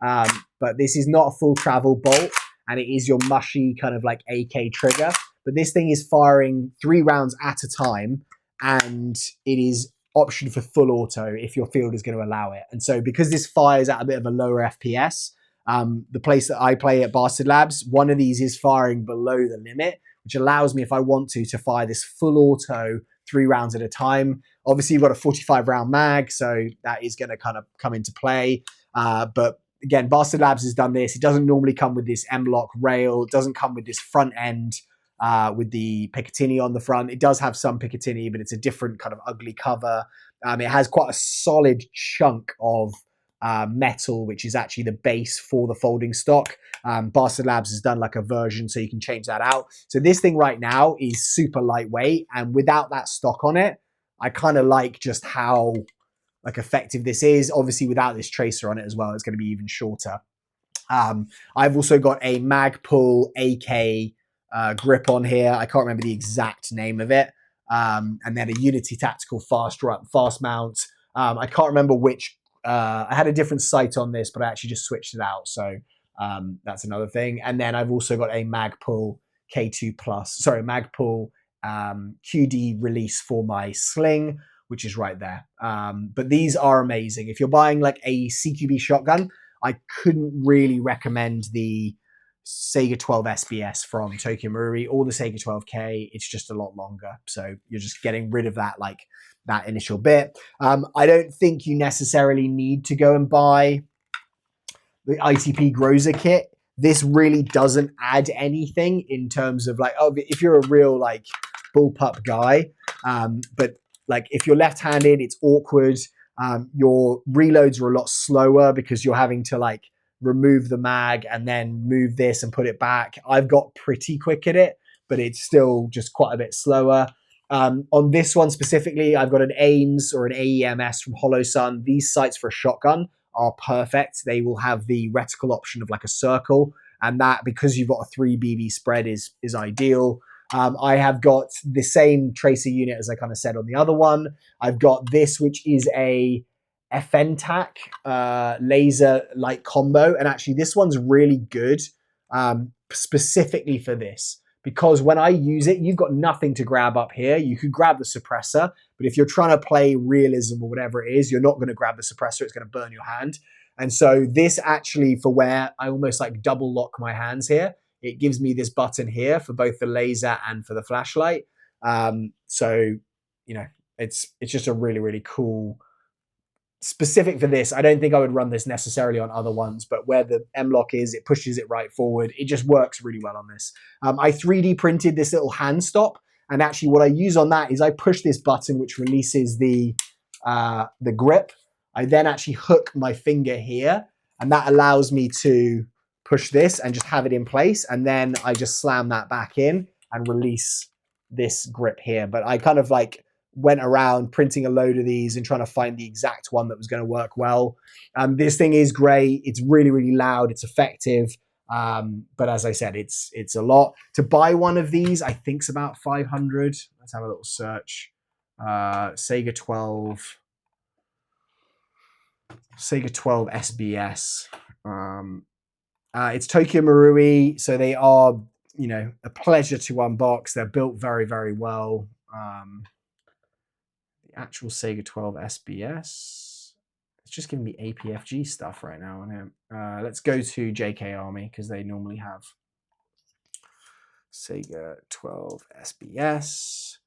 But this is not a full travel bolt, and it is your mushy kind of like AK trigger. But this thing is firing 3 rounds at a time, and it is option for full auto if your field is going to allow it. And so because this fires at a bit of a lower FPS, the place that I play at Bastard Labs, one of these is firing below the limit, which allows me, if I want to fire this full auto 3 rounds at a time. Obviously, you've got a 45 round mag, so that is going to kind of come into play. But again, Bastard Labs has done this. It doesn't normally come with this M-lock rail. It doesn't come with this front end with the Picatinny on the front. It does have some Picatinny, but it's a different kind of ugly cover. It has quite a solid chunk of metal, which is actually the base for the folding stock. Bastard Labs has done like a version so you can change that out. So this thing right now is super lightweight, and without that stock on it, I kind of like just how like effective this is. Obviously without this tracer on it as well, it's going to be even shorter. I've also got a Magpul AK grip on here. I can't remember the exact name of it. And then a Unity Tactical fast mount. I can't remember which, I had a different sight on this, but I actually just switched it out. So that's another thing. And then I've also got a Magpul K2 Plus, sorry, Magpul QD release for my sling, which is right there. But these are amazing. If you're buying like a CQB shotgun, I couldn't really recommend the Saiga 12 SBS from Tokyo Marui or the Saiga 12K. It's just a lot longer. So you're just getting rid of that, like that initial bit. I don't think you necessarily need to go and buy the ITP Groza kit. This really doesn't add anything in terms of like, oh, if you're a real like bullpup guy, but like if you're left-handed, it's awkward. Your reloads are a lot slower because you're having to like remove the mag and then move this and put it back. I've got pretty quick at it, but it's still just quite a bit slower. On this one specifically, I've got an AIMS or an AEMS from HoloSun. These sights for a shotgun are perfect. They will have the reticle option of like a circle, and that, because you've got a 3 BB spread, is ideal. I have got the same tracer unit as I kind of said on the other one. I've got this, which is a FNTAC laser light combo. And actually this one's really good specifically for this, because when I use it, you've got nothing to grab up here. You could grab the suppressor, but if you're trying to play realism or whatever it is, you're not going to grab the suppressor. It's going to burn your hand. And so this actually, for where I almost like double lock my hands here, it gives me this button here for both the laser and for the flashlight. So, you know, it's just a really, really cool, specific for this. I don't think I would run this necessarily on other ones, but where the M-lock is, it pushes it right forward. It just works really well on this. I 3D printed this little hand stop, and actually what I use on that is I push this button, which releases the grip. I then actually hook my finger here, and that allows me to push this and just have it in place. And then I just slam that back in and release this grip here. But I kind of like went around printing a load of these and trying to find the exact one that was going to work well. This thing is great. It's really, really loud. It's effective. But as I said, it's a lot. To buy one of these, I think it's about 500. Let's have a little search. Saiga 12 SBS. It's Tokyo Marui, so they are, you know, a pleasure to unbox. They're built very, very well. The actual Saiga 12 SBS. It's just giving me APFG stuff right now on him. Let's go to JK Army because they normally have Saiga 12 SBS.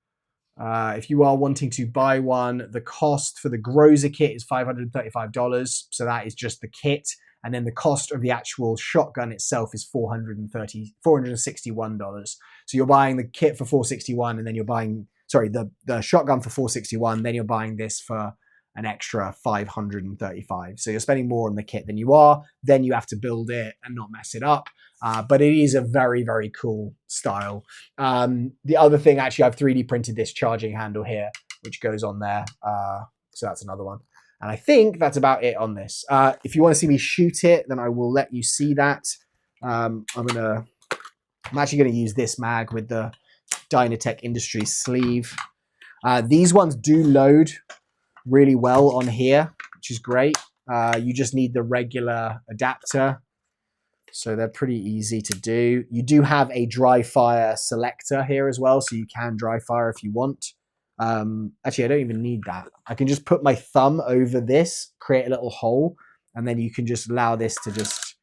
If you are wanting to buy one, the cost for the Groza kit is $535. So that is just the kit. And then the cost of the actual shotgun itself is $461. So you're buying the kit for $461, and then you're buying, sorry, the shotgun for $461, then you're buying this for an extra $535. So you're spending more on the kit than you are. Then you have to build it and not mess it up. But it is a very, very cool style. The other thing, actually, I've 3D printed this charging handle here, which goes on there. So that's another one. And I think that's about it on this. If you want to see me shoot it, then I will let you see that. I'm actually going to use this mag with the Dynatech Industries sleeve. These ones do load really well on here, which is great. You just need the regular adapter. So they're pretty easy to do. You do have a dry fire selector here as well, so you can dry fire if you want. Actually, I don't even need that. I can just put my thumb over this, create a little hole, and then you can just allow this to just,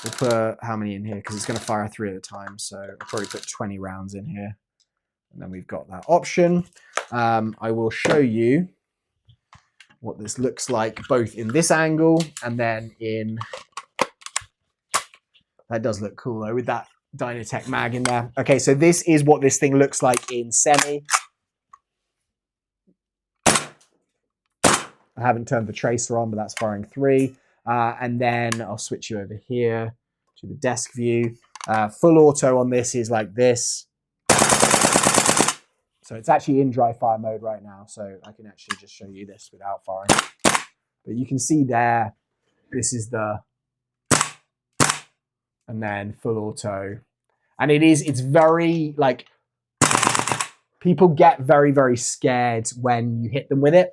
we'll put how many in here because it's going to fire 3 at a time. So I'll probably put 20 rounds in here. And then we've got that option. I will show you what this looks like both in this angle and then in, that does look cool though with that Dynatech mag in there. Okay, so this is what this thing looks like in semi. I haven't turned the tracer on, but that's firing 3. And then I'll switch you over here to the desk view. Full auto on this is like this. So it's actually in dry fire mode right now. So I can actually just show you this without firing. But you can see there, this is the, and then full auto. And it's very like, people get very, very scared when you hit them with it.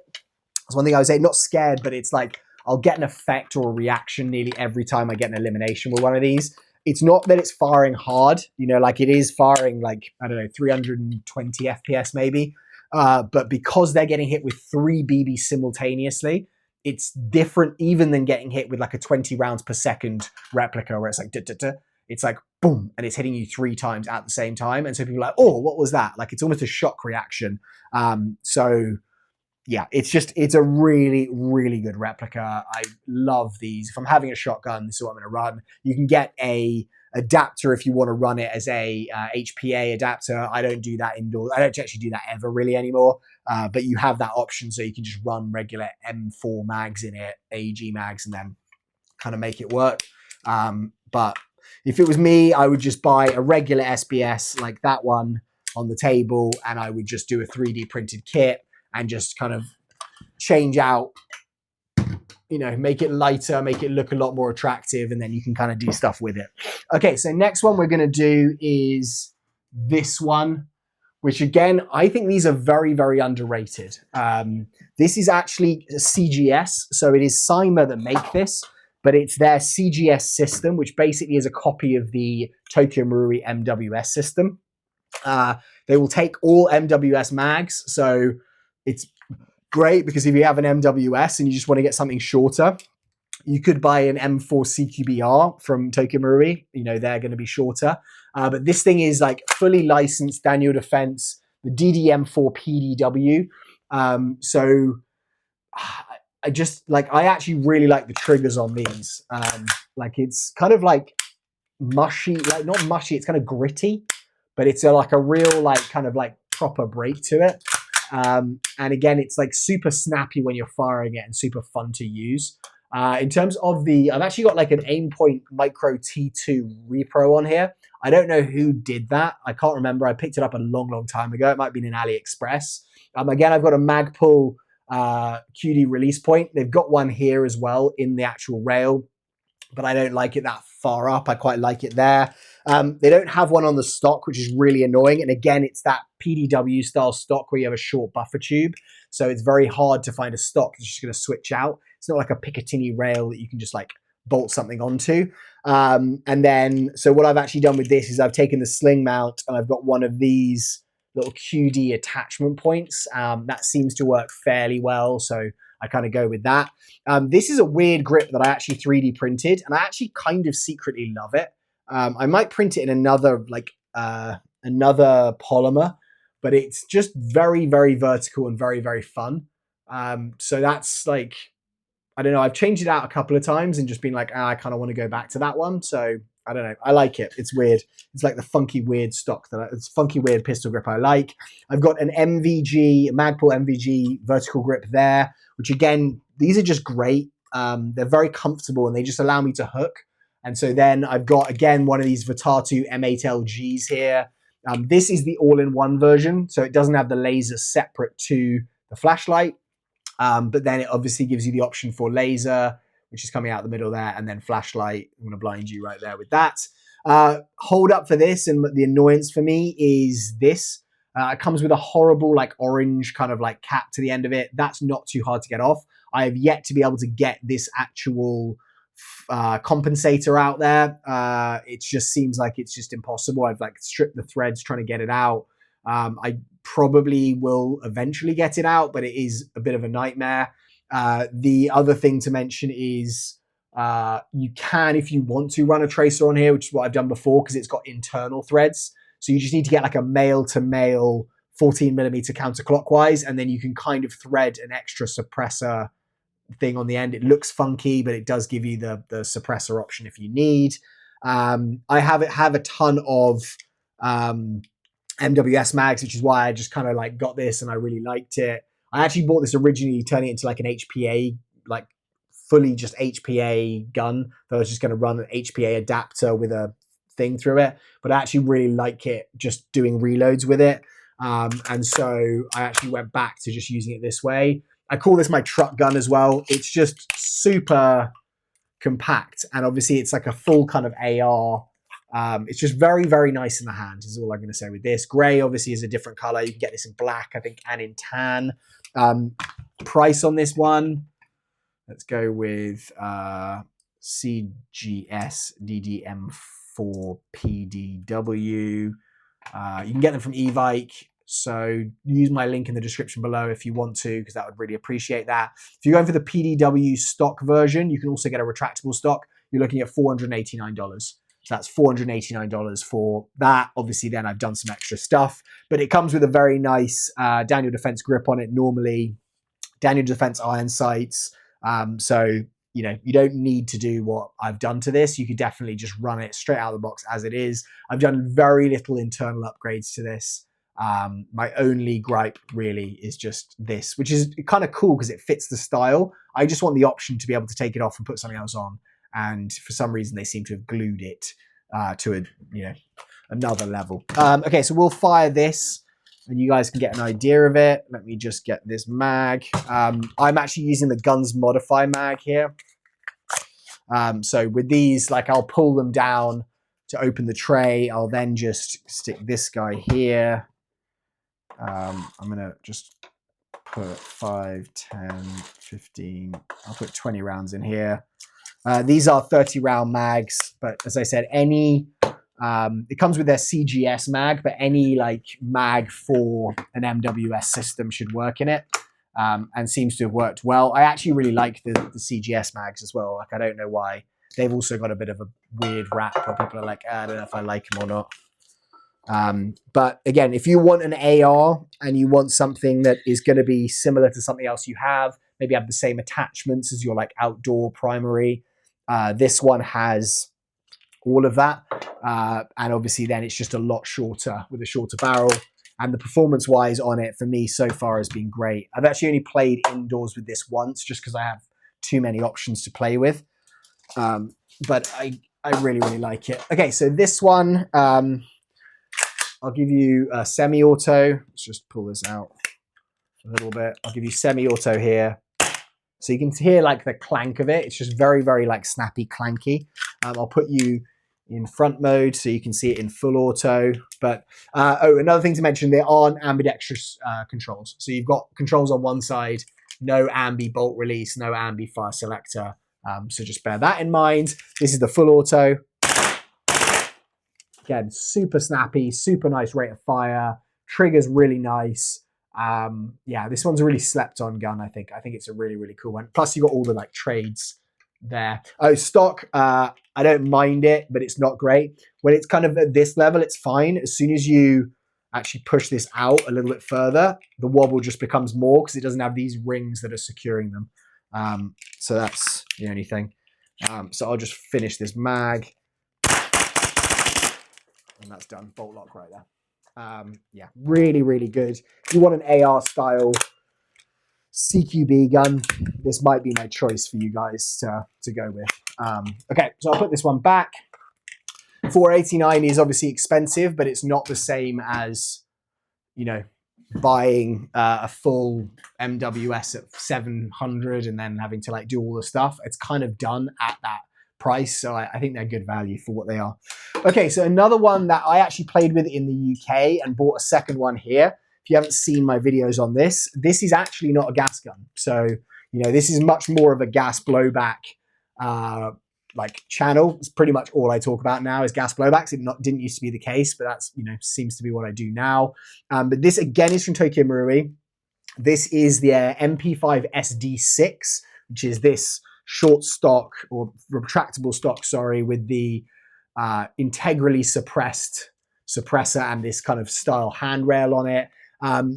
That's one thing I would say, not scared, but it's like, I'll get an effect or a reaction nearly every time I get an elimination with one of these. It's not that it's firing hard, you know, like it is firing like, I don't know, 320 FPS maybe. But because they're getting hit with 3 BBs simultaneously, it's different even than getting hit with like a 20 rounds per second replica where it's like, it's like boom, and it's hitting you 3 times at the same time. And so people are like, oh, what was that? Like it's almost a shock reaction. So yeah, it's a really, really good replica. I love these. If I'm having a shotgun, this is what I'm going to run. You can get a adapter if you want to run it as a HPA adapter. I don't do that indoors. I don't actually do that ever really anymore. But you have that option, so you can just run regular M4 mags in it, AEG mags, and then kind of make it work. But if it was me, I would just buy a regular SBS like that one on the table, and I would just do a 3D printed kit and just kind of change out, you know, make it lighter, make it look a lot more attractive, and then you can kind of do stuff with it. Okay, so next one we're going to do is this one, which again, I think these are very, very underrated. This is actually a CGS, so it is Saiga that make this, but it's their CGS system, which basically is a copy of the Tokyo Marui MWS system. They will take all MWS mags, so it's great because if you have an MWS and you just want to get something shorter, you could buy an M4 CQB from Tokyo Marui. You know, they're going to be shorter. But this thing is like fully licensed Daniel Defense, the DDM4 PDW. So I actually really like the triggers on these. Like it's kind of like mushy, like not mushy, it's kind of gritty, but it's like a real like kind of like proper break to it. And again, it's like super snappy when you're firing it and super fun to use. In terms of I've actually got like an Aimpoint Micro T2 repro on here. I don't know who did that. I can't remember. I picked it up a long, long time ago. It might have been in AliExpress. Again, I've got a Magpul QD release point. They've got one here as well in the actual rail, but I don't like it that far up. I quite like it there. They don't have one on the stock, which is really annoying. And again, it's that PDW style stock where you have a short buffer tube. So it's very hard to find a stock that's just going to switch out. It's not like a Picatinny rail that you can just like bolt something onto. And then, so what I've actually done with this is I've taken the sling mount and I've got one of these little QD attachment points. That seems to work fairly well, so I kind of go with that. This is a weird grip that I actually 3D printed, and I actually kind of secretly love it. I might print it in another polymer, but it's just very, very vertical and very, very fun. So that's like, I don't know, I've changed it out a couple of times and just been like, I kind of want to go back to that one. So I don't know, I like it. It's weird. It's like the funky, weird stock it's funky, weird pistol grip I like. I've got an MVG, Magpul MVG vertical grip there, which again, these are just great. They're very comfortable and they just allow me to hook. And so then I've got, again, one of these Vitatu M8LGs here. This is the all-in-one version, so it doesn't have the laser separate to the flashlight. But then it obviously gives you the option for laser, which is coming out the middle there, and then flashlight. I'm going to blind you right there with that. Hold up for this, and the annoyance for me is this. It comes with a horrible like orange kind of like cap to the end of it. That's not too hard to get off. I have yet to be able to get this actual compensator out there. It just seems like it's just impossible. I've like stripped the threads trying to get it out. I probably will eventually get it out, but it is a bit of a nightmare. The other thing to mention is you can, if you want to, run a tracer on here, which is what I've done before because it's got internal threads. So you just need to get like a male to male 14mm counterclockwise, and then you can kind of thread an extra suppressor thing on the end. It looks funky, but it does give you the suppressor option if you need. I have a ton of MWS mags, which is why I just kind of like got this and I really liked it. I actually bought this originally turning it into like an HPA, like fully just HPA gun. I was just going to run an HPA adapter with a thing through it, but I actually really like it just doing reloads with it. And so I actually went back to just using it this way. I call this my truck gun as well. It's just super compact, and obviously it's like a full kind of AR. It's just very, very nice in the hand is all I'm going to say with this. Gray obviously is a different color. You can get this in black, I think, and in tan. Price on this one, let's go with CGS DDM4 PDW. You can get them from Evike. So use my link in the description below if you want to, because that would really appreciate that. If you're going for the PDW stock version, you can also get a retractable stock. You're looking at $489. So that's $489 for that. Obviously, then I've done some extra stuff, but it comes with a very nice Daniel Defense grip on it normally, Daniel Defense iron sights. So, you know, you don't need to do what I've done to this. You could definitely just run it straight out of the box as it is. I've done very little internal upgrades to this. My only gripe really is just this, which is kind of cool because it fits the style. I just want the option to be able to take it off and put something else on. And for some reason, they seem to have glued it to another level. Okay, so we'll fire this, and you guys can get an idea of it. Let me just get this mag. I'm actually using the Guns Modify mag here. So with these, like I'll pull them down to open the tray. I'll then just stick this guy here. I'm going to just put 5, 10, 15, I'll put 20 rounds in here. These are 30 round mags, but as I said, it comes with their CGS mag, but any like mag for an MWS system should work in it, and seems to have worked well. I actually really like the CGS mags as well. Like, I don't know why. They've also got a bit of a weird rap where people are like, I don't know if I like them or not. But again, if you want an AR and you want something that is going to be similar to something else you have, maybe have the same attachments as your like outdoor primary, this one has all of that. And obviously then it's just a lot shorter with a shorter barrel, and the performance wise on it for me so far has been great. I've actually only played indoors with this once just because I have too many options to play with. But I really, really like it. Okay, so this one, I'll give you a semi-auto. Let's just pull this out a little bit. I'll give you semi-auto here. So you can hear like the clank of it. It's just very, very like snappy, clanky. I'll put you in front mode so you can see it in full auto. But, oh, another thing to mention, there aren't ambidextrous controls. So you've got controls on one side, no ambi bolt release, no ambi fire selector. So just bear that in mind. This is the full auto. Again, super snappy, super nice rate of fire, Trigger's really nice. Yeah, this one's a really slept on gun, I think. I think it's a really, really cool one. Plus you got all the like trades there. Oh, stock, I don't mind it, but it's not great. When it's kind of at this level, it's fine. As soon as you actually push this out a little bit further, the wobble just becomes more because it doesn't have these rings that are securing them. So that's the only thing. So I'll just finish this mag. And that's done. Bolt lock right there. Yeah, really, really good. If you want an AR style CQB gun, this might be my choice for you guys to go with. Okay, so I'll put this one back. 489 is obviously expensive, but it's not the same as, you know, buying a full MWS at 700 and then having to like do all the stuff. It's kind of done at that price, so I think they're good value for what they are. Okay, so another one that I actually played with in the UK and bought a second one here. If you haven't seen my videos on this, this is actually not a gas gun. So, you know, this is much more of a gas blowback like channel. It's pretty much all I talk about now is gas blowbacks. It didn't used to be the case, but that's, you know, seems to be what I do now. But this again is from Tokyo Marui. This is the MP5 SD6, which is this short stock or retractable stock, sorry, with the integrally suppressed suppressor and this kind of style handrail on it.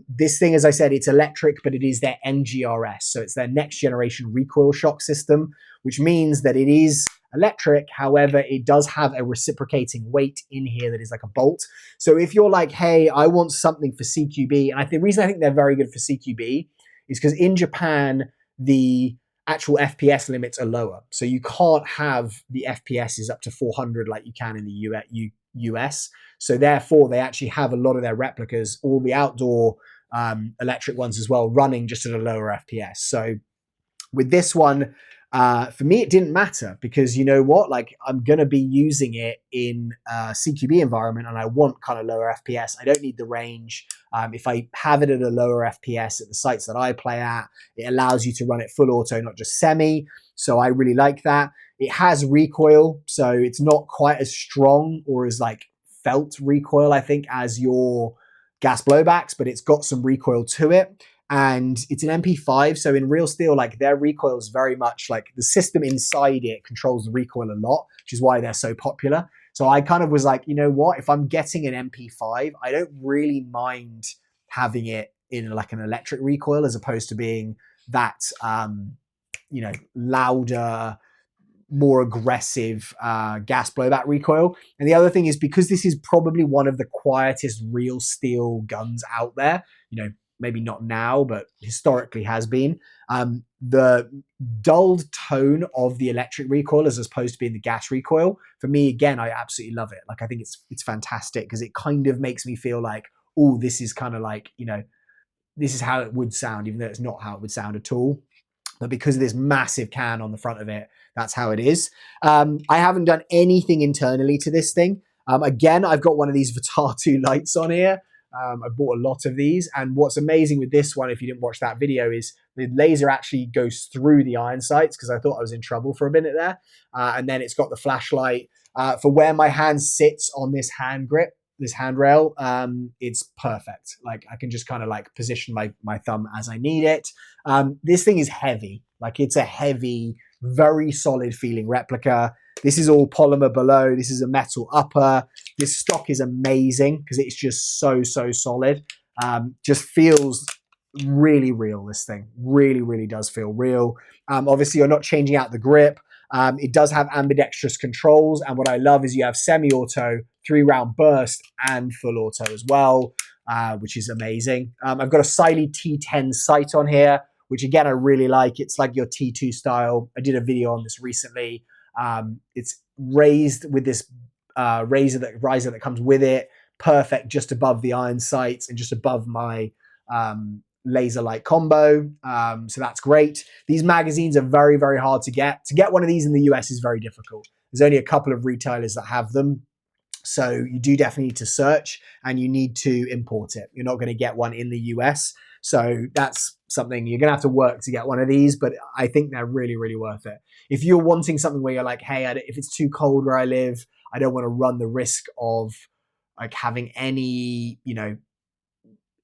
This thing, as I said, it's electric, but it is their NGRS. So it's their next generation recoil shock system, which means that it is electric. However, it does have a reciprocating weight in here that is like a bolt. So if you're like, hey, I want something for CQB, and the reason I think they're very good for CQB is because in Japan, the actual FPS limits are lower. So you can't have the FPSs up to 400 like you can in the US. So therefore, they actually have a lot of their replicas, all the outdoor electric ones as well, running just at a lower FPS. So with this one, for me, it didn't matter because you know what? Like I'm going to be using it in a CQB environment and I want kind of lower FPS. I don't need the range. If I have it at a lower FPS at the sites that I play at, it allows you to run it full auto, not just semi. So I really like that. It has recoil, so it's not quite as strong or as like felt recoil, I think, as your gas blowbacks, but it's got some recoil to it. And it's an MP5, so in real steel, like their recoil is very much like the system inside it controls the recoil a lot, which is why they're so popular. So I kind of was like, you know what, if I'm getting an MP5, I don't really mind having it in like an electric recoil as opposed to being that, you know, louder, more aggressive gas blowback recoil. And the other thing is because this is probably one of the quietest real steel guns out there, you know, maybe not now, but historically has been. The dulled tone of the electric recoil as opposed to being the gas recoil, for me, again, I absolutely love it. Like, I think it's fantastic because it kind of makes me feel like, oh, this is kind of like, you know, this is how it would sound, even though it's not how it would sound at all. But because of this massive can on the front of it, that's how it is. I haven't done anything internally to this thing. Again, I've got one of these Vitatu lights on here. I bought a lot of these, and what's amazing with this one, if you didn't watch that video, is the laser actually goes through the iron sights because I thought I was in trouble for a minute there. And then it's got the flashlight. For where my hand sits on this hand grip, this handrail, it's perfect. Like I can just kind of like position my thumb as I need it. This thing is heavy. Like it's a heavy, very solid feeling replica. This is all polymer below. This is a metal upper. This stock is amazing because it's just so solid. Just feels really real, this thing. Really, really does feel real. Obviously, you're not changing out the grip. It does have ambidextrous controls. And what I love is you have semi-auto, 3-round burst, and full auto as well, which is amazing. I've got a Siley T10 sight on here, which again, I really like. It's like your T2 style. I did a video on this recently. It's raised with this riser that comes with it, perfect just above the iron sights and just above my laser light combo. So that's great. These magazines are very, very hard to get. To get one of these in the US is very difficult. There's only a couple of retailers that have them. So you do definitely need to search and you need to import it. You're not going to get one in the US. So that's something you're going to have to work to get one of these, but I think they're really, really worth it. If you're wanting something where you're like, hey, if it's too cold where I live, I don't want to run the risk of like having any, you know,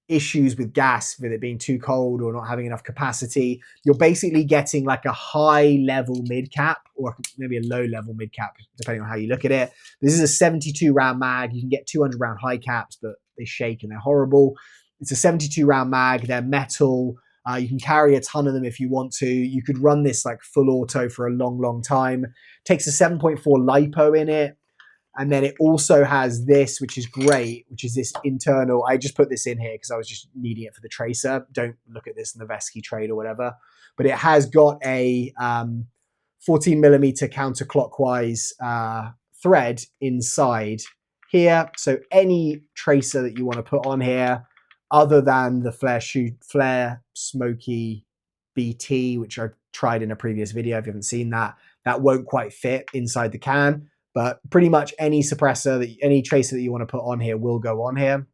issues with gas, with it being too cold or not having enough capacity, you're basically getting like a high level mid cap or maybe a low level mid cap, depending on how you look at it. This is a 72 round mag. You can get 200 round high caps, but they shake and they're horrible. It's a 72 round mag. They're metal. You can carry a ton of them if you want to. You could run this like full auto for a long, long time. Takes a 7.4 LiPo in it. And then it also has this, which is great, which is this internal. I just put this in here because I was just needing it for the tracer. Don't look at this in the Whethe trade or whatever. But it has got a 14mm counterclockwise thread inside here. So any tracer that you want to put on here, other than the Flare Smoky BT, which I tried in a previous video, if you haven't seen that, that won't quite fit inside the can. But pretty much any suppressor, any tracer that you want to put on here will go on here.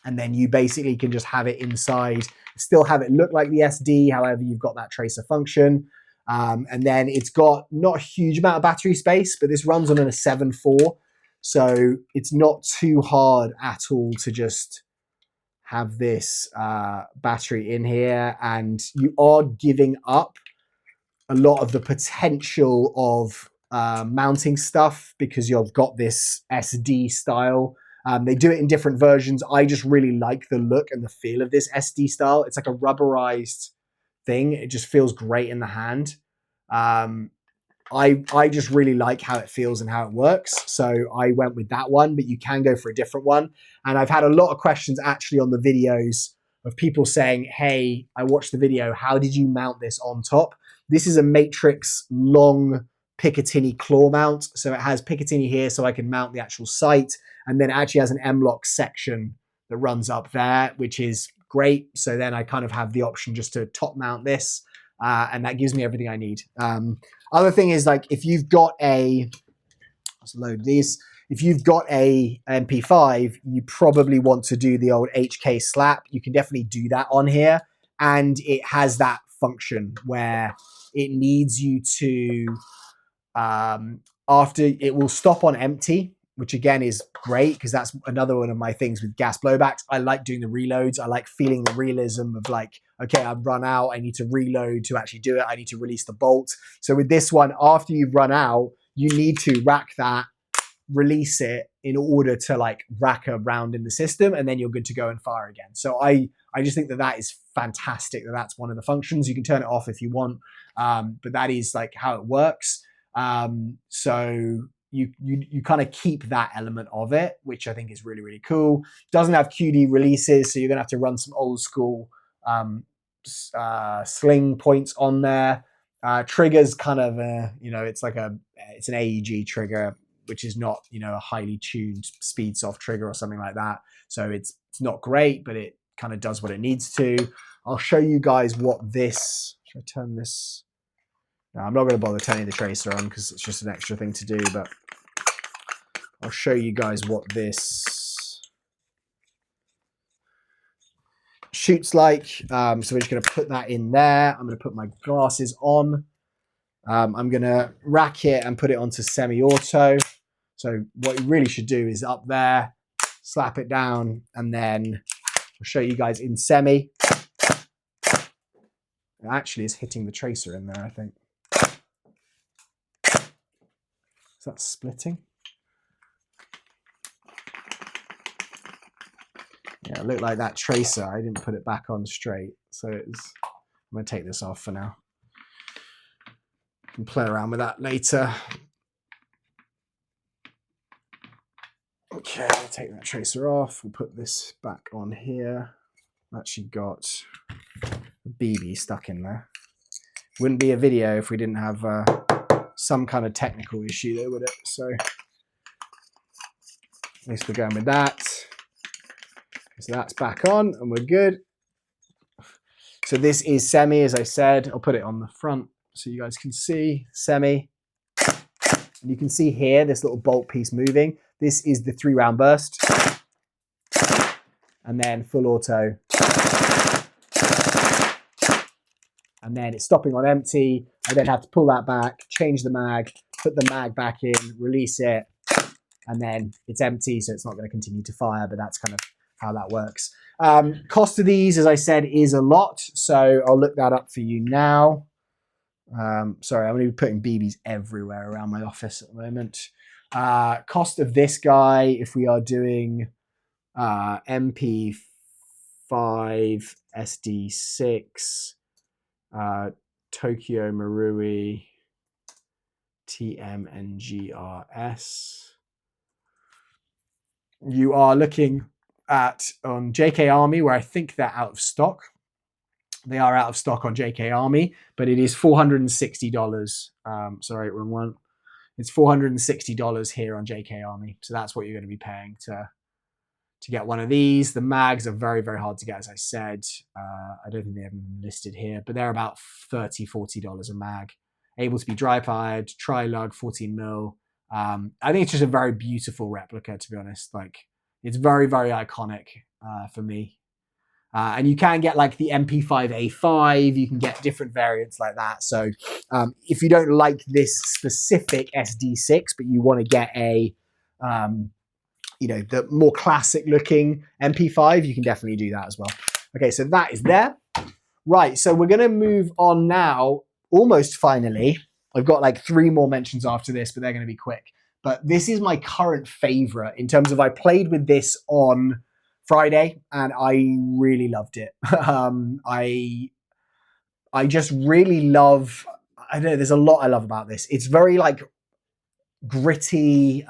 And then you basically can just have it inside, still have it look like the SD, however, you've got that tracer function. And then it's got not a huge amount of battery space, but this runs on a 7.4. So it's not too hard at all to just have this battery in here. And you are giving up a lot of the potential of mounting stuff because you've got this SD style. They do it in different versions. I just really like the look and the feel of this SD style. It's like a rubberized thing. It just feels great in the hand. I just really like how it feels and how it works. So I went with that one, but you can go for a different one. And I've had a lot of questions actually on the videos of people saying, hey, I watched the video. How did you mount this on top? This is a Matrix long Picatinny claw mount. So it has Picatinny here so I can mount the actual sight. And then it actually has an M-LOK section that runs up there, which is great. So then I kind of have the option just to top mount this. And that gives me everything I need. Other thing is, like, if you've got a, let's load these. If you've got a MP5, you probably want to do the old HK slap. You can definitely do that on here. And it has that function where it needs you to, after it will stop on empty, which again is great because that's another one of my things with gas blowbacks. I like doing the reloads. I like feeling the realism of like, okay, I've run out. I need to reload to actually do it. I need to release the bolt. So with this one, after you've run out, you need to rack that, release it in order to like rack a round in the system, and then you're good to go and fire again. So I just think that that is fantastic. That's one of the functions. You can turn it off if you want, but that is like how it works. So you kind of keep that element of it, which I think is really, really cool. Doesn't have QD releases, so you're gonna have to run some old school sling points on there. Triggers kind of it's an AEG trigger, which is not a highly tuned speed soft trigger or something like that. So it's not great, but it kind of does what it needs to. I'll show you guys what this. Should I turn this? No, I'm not going to bother turning the tracer on because it's just an extra thing to do, but I'll show you guys what this shoots like. So we're just going to put that in there. I'm going to put my glasses on. I'm going to rack it and put it onto semi-auto. So what you really should do is up there, slap it down, and then I'll show you guys in semi. It actually is hitting the tracer in there, I think. Is that splitting? Yeah, it looked like that tracer. I didn't put it back on straight. So I'm going to take this off for now. I can play around with that later. Okay, I'll take that tracer off. We'll put this back on here. I've actually got a BB stuck in there. Wouldn't be a video if we didn't have some kind of technical issue there with it. So at least we're going with that. So that's back on and we're good. So this is semi, as I said. I'll put it on the front so you guys can see semi. And you can see here this little bolt piece moving. This is the 3-round burst. And then full auto. And then it's stopping on empty. I then have to pull that back, change the mag, put the mag back in, release it, and then it's empty, so it's not going to continue to fire, but that's kind of how that works. Cost of these, as I said, is a lot. So I'll look that up for you now. Sorry, I'm going to be putting BBs everywhere around my office at the moment. Cost of this guy, if we are doing MP5 SD6, Tokyo Marui, TMNGRS. You are looking at on JK Army, where I think they're out of stock. They are out of stock on JK Army, but it is $460. Sorry, wrong one. It's $460 here on JK Army. So that's what you're going to be paying to get one of these. The mags are very, very hard to get, as I said. I don't think they have them listed here, but they're about $30, $40 a mag. Able to be dry-fired, tri-lug, 14 mil. I think it's just a very beautiful replica, to be honest. Like, it's very, very iconic for me. And you can get like the MP5A5, you can get different variants like that. So if you don't like this specific SD6, but you want to get a, the more classic looking MP5, you can definitely do that as well. Okay, so that is there. Right, so we're going to move on now, almost finally. I've got like 3 more mentions after this, but they're going to be quick. But this is my current favorite in terms of I played with this on Friday and I really loved it. I just really love, I don't know, there's a lot I love about this. It's very like gritty.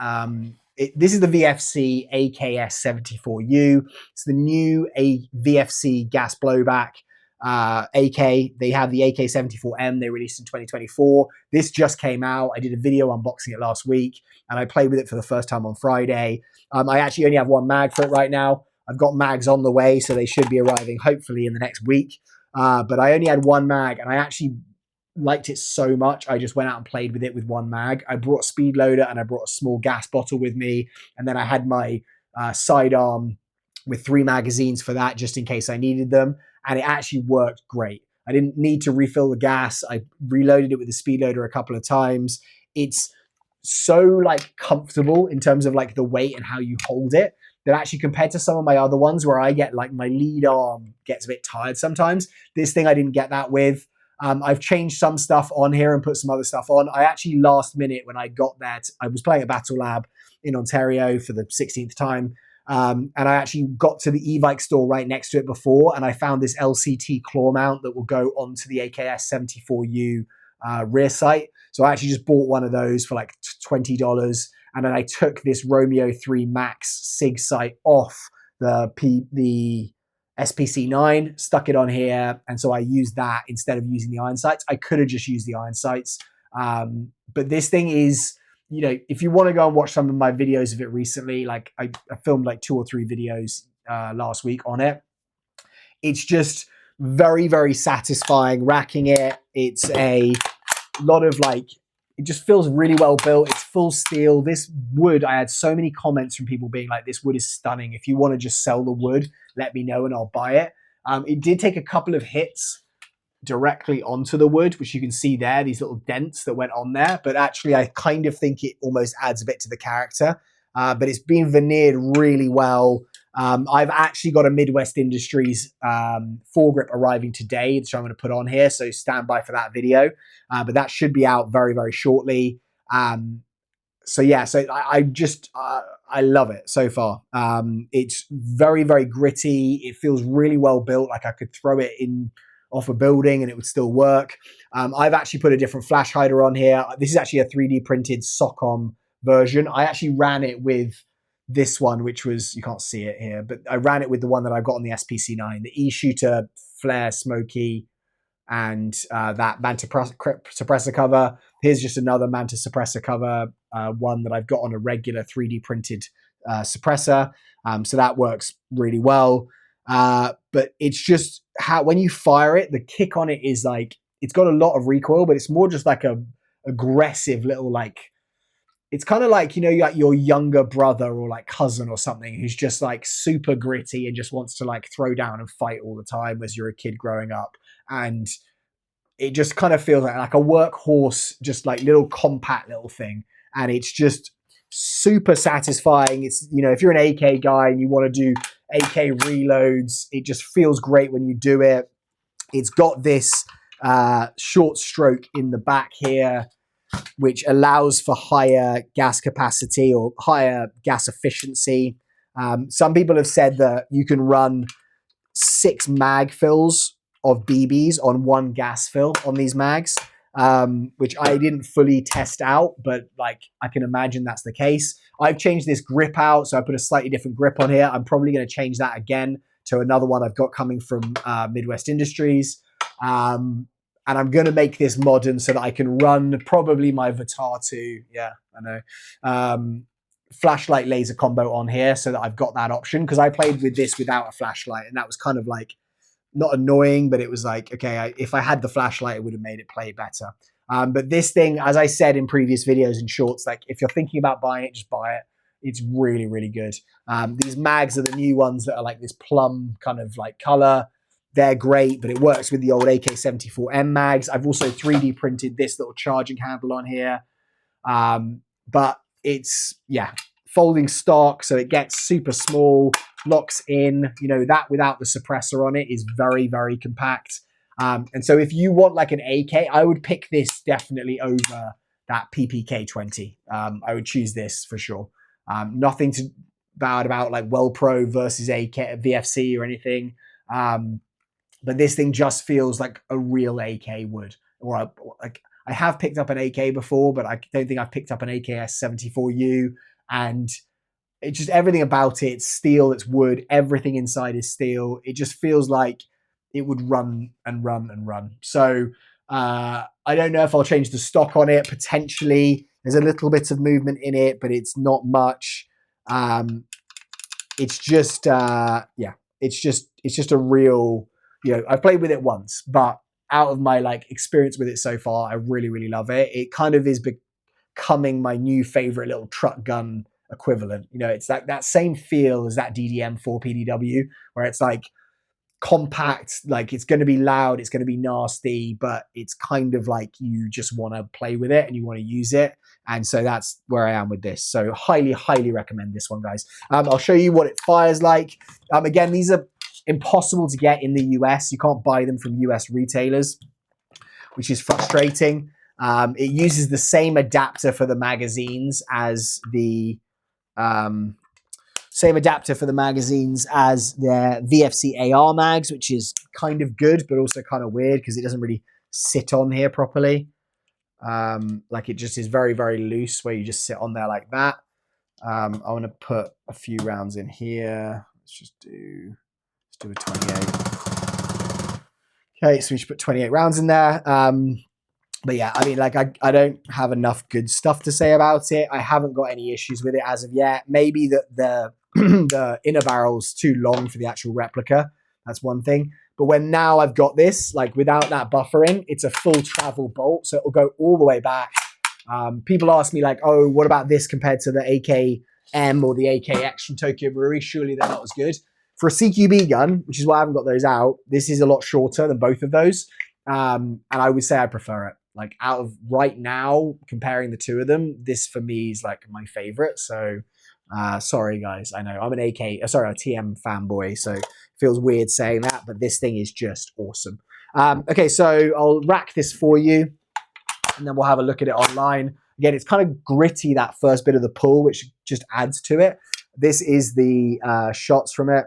This is the VFC AKS74U. It's the new VFC gas blowback AK. They have the AK74M they released in 2024. This just came out. I did a video unboxing it last week and I played with it for the first time on Friday. I actually only have 1 mag for it right now. I've got mags on the way, so they should be arriving hopefully in the next week. But I only had 1 mag and I actually liked it so much. I just went out and played with it with 1 mag. I brought a speed loader and I brought a small gas bottle with me. And then I had my sidearm with 3 magazines for that, just in case I needed them. And it actually worked great. I didn't need to refill the gas. I reloaded it with the speed loader a couple of times. It's so like comfortable in terms of like the weight and how you hold it, that actually compared to some of my other ones where I get like my lead arm gets a bit tired sometimes, this thing I didn't get that with. I've changed some stuff on here and put some other stuff on. I actually last minute when I got that, I was playing at Battle Lab in Ontario for the 16th time. And I actually got to the e-bike store right next to it before, and I found this LCT claw mount that will go onto the AKS74U rear sight. So I actually just bought one of those for like $20. And then I took this Romeo 3 Max SIG sight off the SPC9, stuck it on here. And so I used that instead of using the iron sights. I could have just used the iron sights. But this thing is, if you want to go and watch some of my videos of it recently, like I filmed like 2 or 3 videos last week on it. It's just very, very satisfying racking it. It's a lot of like, it just feels really well built. It's full steel. This wood, I had so many comments from people being like, this wood is stunning. If you want to just sell the wood, let me know and I'll buy it. It did take a couple of hits directly onto the wood, which you can see there, these little dents that went on there. But actually, I kind of think it almost adds a bit to the character. But it's been veneered really well. I've actually got a Midwest Industries foregrip arriving today, which I'm going to put on here. So stand by for that video. But that should be out very, very shortly. So yeah, so I love it so far. It's very, very gritty. It feels really well built. Like I could throw it in off a building and it would still work. I've actually put a different flash hider on here. This is actually a 3D printed SOCOM version. I actually ran it with this one, which was, you can't see it here, but I ran it with the one that I've got on the SPC9, the E-Shooter Flare Smoky and that Manta suppressor cover. Here's just another Manta suppressor cover, one that I've got on a regular 3D printed suppressor. So that works really well. But it's just how, when you fire it, the kick on it is like, it's got a lot of recoil, but it's more just like a aggressive little, like, it's kind of like, like your younger brother or like cousin or something who's just like super gritty and just wants to like throw down and fight all the time as you're a kid growing up. And it just kind of feels like a workhorse, just like little compact little thing. And it's just super satisfying. It's, if you're an AK guy and you want to do AK reloads. It just feels great when you do it. It's got this short stroke in the back here, which allows for higher gas capacity or higher gas efficiency. Some people have said that you can run 6 mag fills of BBs on 1 gas fill on these mags, which I didn't fully test out, but like I can imagine that's the case. I've changed this grip out, so I put a slightly different grip on here. I'm probably going to change that again to another one I've got coming from Midwest Industries. And I'm going to make this modern so that I can run probably my Vitar 2. Yeah, I know. Flashlight laser combo on here so that I've got that option, because I played with this without a flashlight, and that was kind of like not annoying, but it was like, okay, if I had the flashlight, it would have made it play better. But this thing, as I said in previous videos and shorts, like if you're thinking about buying it, just buy it. It's really, really good. These mags are the new ones that are like this plum kind of like color. They're great, but it works with the old AK74M mags. I've also 3D printed this little charging handle on here. But it's, yeah, folding stock, so it gets super small, locks in, you know, that without the suppressor on it is very, very compact. And so if you want like an AK, I would pick this definitely over that PPK20. I would choose this for sure. Nothing to bad about like Wellpro versus AK, VFC or anything. But this thing just feels like a real AK would. Or like I have picked up an AK before, but I don't think I've picked up an AKS74U. And it just, everything about it, it's steel, it's wood, everything inside is steel. It just feels like it would run and run and run. So I don't know if I'll change the stock on it. Potentially, there's a little bit of movement in it, but it's not much. It's just, yeah, it's just a real, you know, I've played with it once, but out of my like experience with it so far, I really, really love it. It kind of is becoming my new favorite little truck gun equivalent. You know, it's like that same feel as that DDM4 PDW, where it's like compact, like it's going to be loud, it's going to be nasty, but it's kind of like you just want to play with it and you want to use it. And so that's where I am with this. So highly, highly recommend this one, guys. I'll show you what it fires like. Again, these are impossible to get in the US. You can't buy them from US retailers, which is frustrating. It uses the same adapter for the magazines as the their VFC AR mags, which is kind of good, but also kind of weird because it doesn't really sit on here properly. Like it just is very, very loose where you just sit on there like that. I want to put a few rounds in here. Let's do a 28. Okay, so we should put 28 rounds in there. But yeah, I mean, like I don't have enough good stuff to say about it. I haven't got any issues with it as of yet. Maybe the the inner barrel's too long for the actual replica. That's one thing. But when now I've got this, like without that buffering, it's a full travel bolt, so it'll go all the way back. People ask me like, oh, what about this compared to the AKM or the AKX from Tokyo Marui? Surely they're not as good. For a CQB gun, which is why I haven't got those out, this is a lot shorter than both of those. And I would say I prefer it. Like out of right now, comparing the two of them, this for me is like my favorite. So sorry guys, I know I'm an a TM fanboy, so it feels weird saying that, but this thing is just awesome. Okay, so I'll rack this for you and then we'll have a look at it online. Again, it's kind of gritty, that first bit of the pull, which just adds to it. This is the shots from it.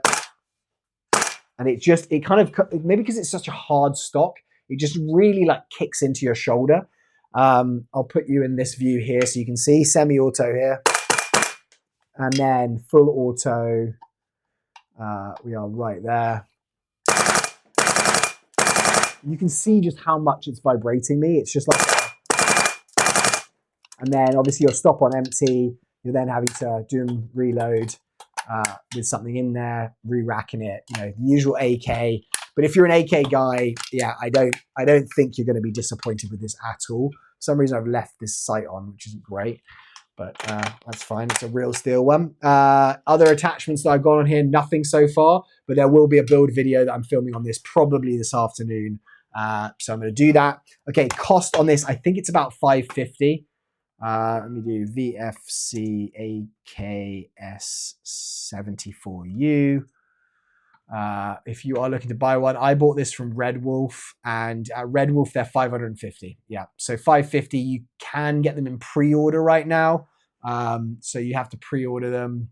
And it kind of, maybe because it's such a hard stock, it just really like kicks into your shoulder. I'll put you in this view here so you can see semi-auto here. And then full auto, we are right there. You can see just how much it's vibrating me. It's just like, and then obviously you'll stop on empty. You're then having to do reload with something in there, re-racking it, you know, the usual AK. But if you're an AK guy, yeah, I don't think you're going to be disappointed with this at all. For some reason I've left this sight on, which isn't great, but that's fine. It's a real steel one. Other attachments that I've got on here, nothing so far, but there will be a build video that I'm filming on this probably this afternoon. So I'm going to do that. Okay, cost on this, I think it's about $550. Let me do VFC AKS74U. If you are looking to buy one, I bought this from Red Wolf, and at Red Wolf they're 550. Yeah, so 550. You can get them in pre-order right now, so you have to pre-order them.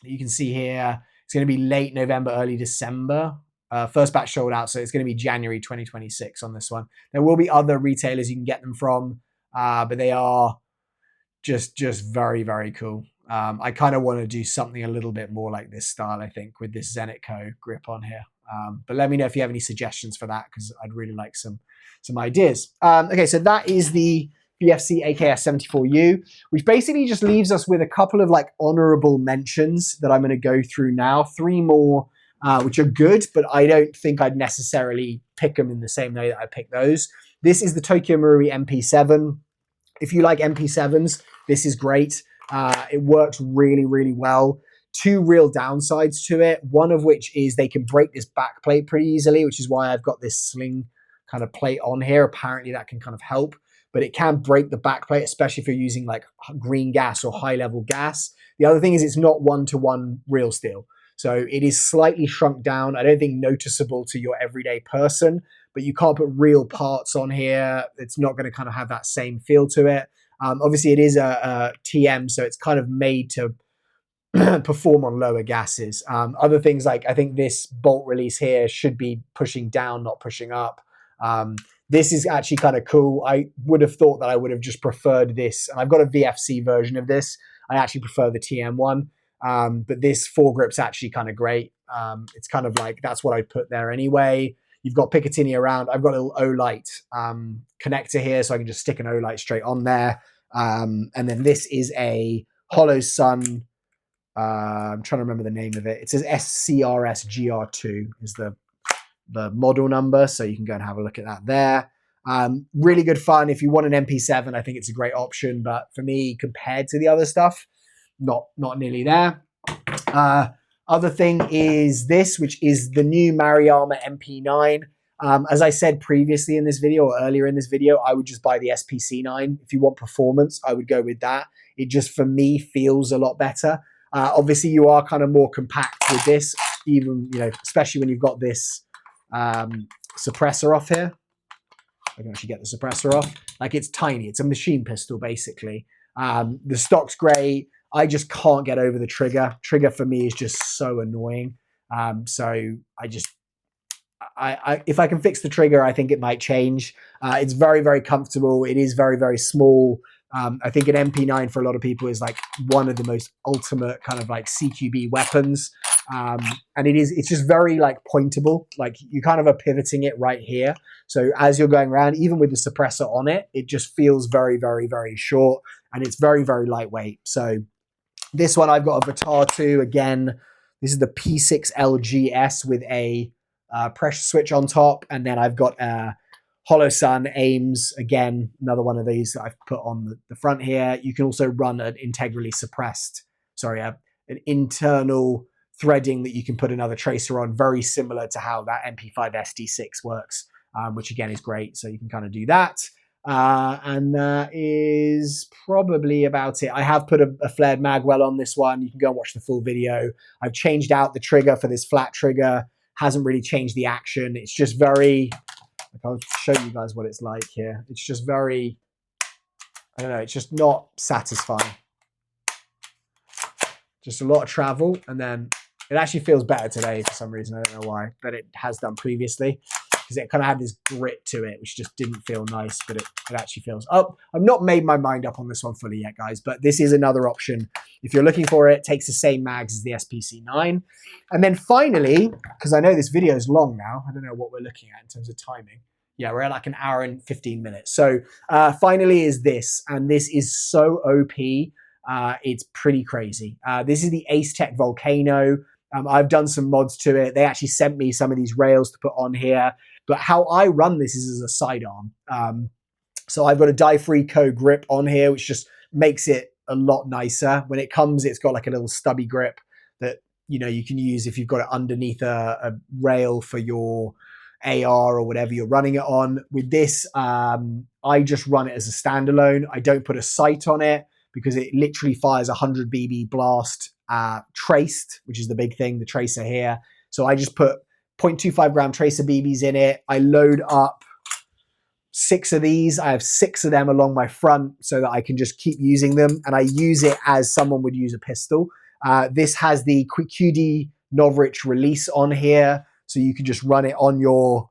You can see here it's going to be late November, early December. First batch sold out, so it's going to be January 2026 on this one. There will be other retailers you can get them from, but they are just very, very cool. I kind of want to do something a little bit more like this style, I think, with this Zenitco grip on here. But let me know if you have any suggestions for that, because I'd really like some ideas. Okay, so that is the VFC AKS74U, which basically just leaves us with a couple of like honorable mentions that I'm going to go through now. 3 more, which are good, but I don't think I'd necessarily pick them in the same way that I picked those. This is the Tokyo Marui MP7. If you like MP7s, this is great. It works really, really well. 2 real downsides to it, one of which is they can break this back plate pretty easily, which is why I've got this sling kind of plate on here. Apparently that can kind of help, but it can break the back plate, especially if you're using like green gas or high level gas. The other thing is it's not 1-to-1 real steel. So it is slightly shrunk down. I don't think noticeable to your everyday person, but you can't put real parts on here. It's not going to kind of have that same feel to it. Obviously it is a TM, so it's kind of made to perform on lower gases. Other things like, I think this bolt release here should be pushing down, not pushing up. This is actually kind of cool. I would have thought that I would have just preferred this. And I've got a VFC version of this. I actually prefer the TM one. But this foregrip's actually kind of great. It's kind of like, that's what I'd put there anyway. You've got Picatinny around. I've got a little O-light connector here, so I can just stick an O-light straight on there. And then this is a Hollow Sun. I'm trying to remember the name of it. It says SCRS GR2 is the model number, so you can go and have a look at that there. Really good fun. If you want an MP7, I think it's a great option, but for me, compared to the other stuff, not nearly there. Other thing is this, which is the new Maruyama MP9. As I said previously in this video, or earlier in this video, I would just buy the SPC9. If you want performance, I would go with that. It just, for me, feels a lot better. Obviously, you are kind of more compact with this, even, you know, especially when you've got this suppressor off here. I can actually get the suppressor off. Like, it's tiny. It's a machine pistol, basically. The stock's great. I just can't get over the trigger. Trigger for me is just so annoying. So if I can fix the trigger, I think it might change. It's very, very comfortable. It is very, very small. I think an MP9 for a lot of people is like one of the most ultimate kind of like CQB weapons. And it's just very like pointable. Like, you kind of are pivoting it right here. So as you're going around, even with the suppressor on it, it just feels very, very, very short, and it's very, very lightweight. So this one, I've got a Vitar 2. Again, this is the P6LGS with a pressure switch on top. And then I've got a Hollow Sun Ames. Again, another one of these that I've put on the front here. You can also run an integrally suppressed, an internal threading that you can put another tracer on, very similar to how that MP5 SD6 works, which again is great. So you can kind of do that. And that is probably about it. I have put a flared magwell on this one. You can go and watch the full video. I've changed out the trigger for this flat trigger. Hasn't really changed the action. It's just very, I'll show you guys what it's like here. It's just very, I don't know, it's just not satisfying. Just a lot of travel, and then it actually feels better today for some reason. I don't know why, but it has done previously, because it kind of had this grit to it, which just didn't feel nice, but it actually feels... Oh, I've not made my mind up on this one fully yet, guys, but this is another option. If you're looking for it, it takes the same mags as the SPC9. And then finally, because I know this video is long now, I don't know what we're looking at in terms of timing. Yeah, we're at like an hour and 15 minutes. So finally is this, and this is so OP. It's pretty crazy. This is the Ace Tech Volcano. I've done some mods to it. They actually sent me some of these rails to put on here. But how I run this is as a sidearm. So I've got a die-free co-grip on here, which just makes it a lot nicer. When it comes, it's got like a little stubby grip that, you know, you can use if you've got it underneath a rail for your AR or whatever you're running it on. With this, I just run it as a standalone. I don't put a sight on it because it literally fires 100 BB blast traced, which is the big thing, the tracer here. So I just put 0.25 gram tracer BBs in it. I load up 6 of these. I have 6 of them along my front so that I can just keep using them. And I use it as someone would use a pistol. This has the QD Novrich release on here. So you can just run it on your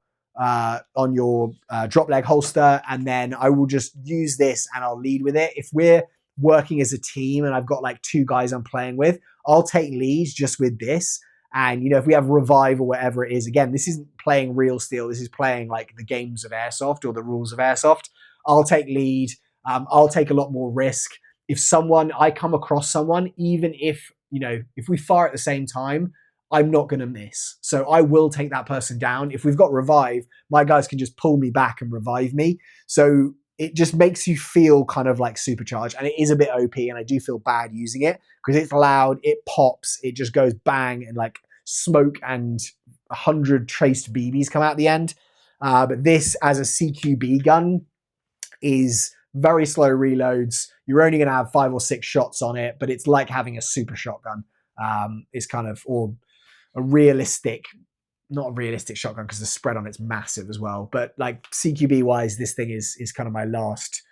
drop leg holster. And then I will just use this and I'll lead with it. If we're working as a team and I've got like 2 guys I'm playing with, I'll take leads just with this. And, you know, if we have revive or whatever it is, again, this isn't playing real steel. This is playing like the games of airsoft or the rules of airsoft. I'll take lead. I'll take a lot more risk. If I come across someone, even if, you know, if we fire at the same time, I'm not going to miss. So I will take that person down. If we've got revive, my guys can just pull me back and revive me. So it just makes you feel kind of like supercharged, and it is a bit OP, and I do feel bad using it because it's loud, it pops, it just goes bang, and like smoke and 100 traced BBs come out the end. But this as a CQB gun is very slow reloads. You're only going to have 5 or 6 shots on it, but it's like having a super shotgun. It's kind of, or a realistic, not a realistic shotgun because the spread on it's massive as well. But like CQB wise, this thing is kind of my last,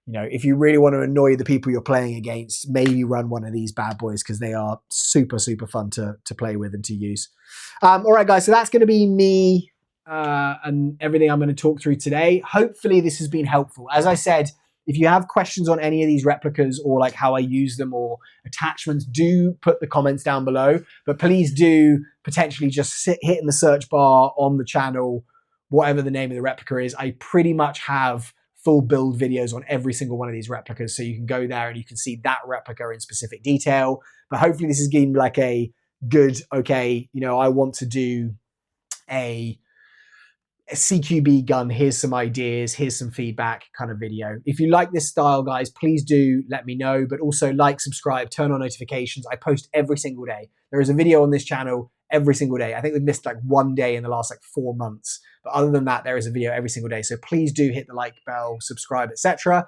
you know, if you really want to annoy the people you're playing against, maybe run one of these bad boys because they are super, super fun to play with and to use. All right, guys, so that's going to be me and everything I'm going to talk through today. Hopefully this has been helpful. As I said, if you have questions on any of these replicas or like how I use them or attachments, do put the comments down below. But please do potentially just hit in the search bar on the channel, whatever the name of the replica is. I pretty much have full build videos on every single one of these replicas. So you can go there and you can see that replica in specific detail. But hopefully this is getting like a good, okay, you know, I want to do a CQB gun, here's some ideas, here's some feedback kind of video. If you like this style, guys, please do let me know, but also like, subscribe, turn on notifications. I post every single day. There is a video on this channel every single day. I think we've missed like 1 day in the last like 4 months, but other than that, there is a video every single day. So please do hit the like bell, subscribe, etc.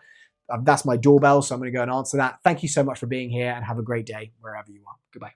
That's my doorbell, so I'm going to go and answer that. Thank you so much for being here and have a great day wherever you are. Goodbye.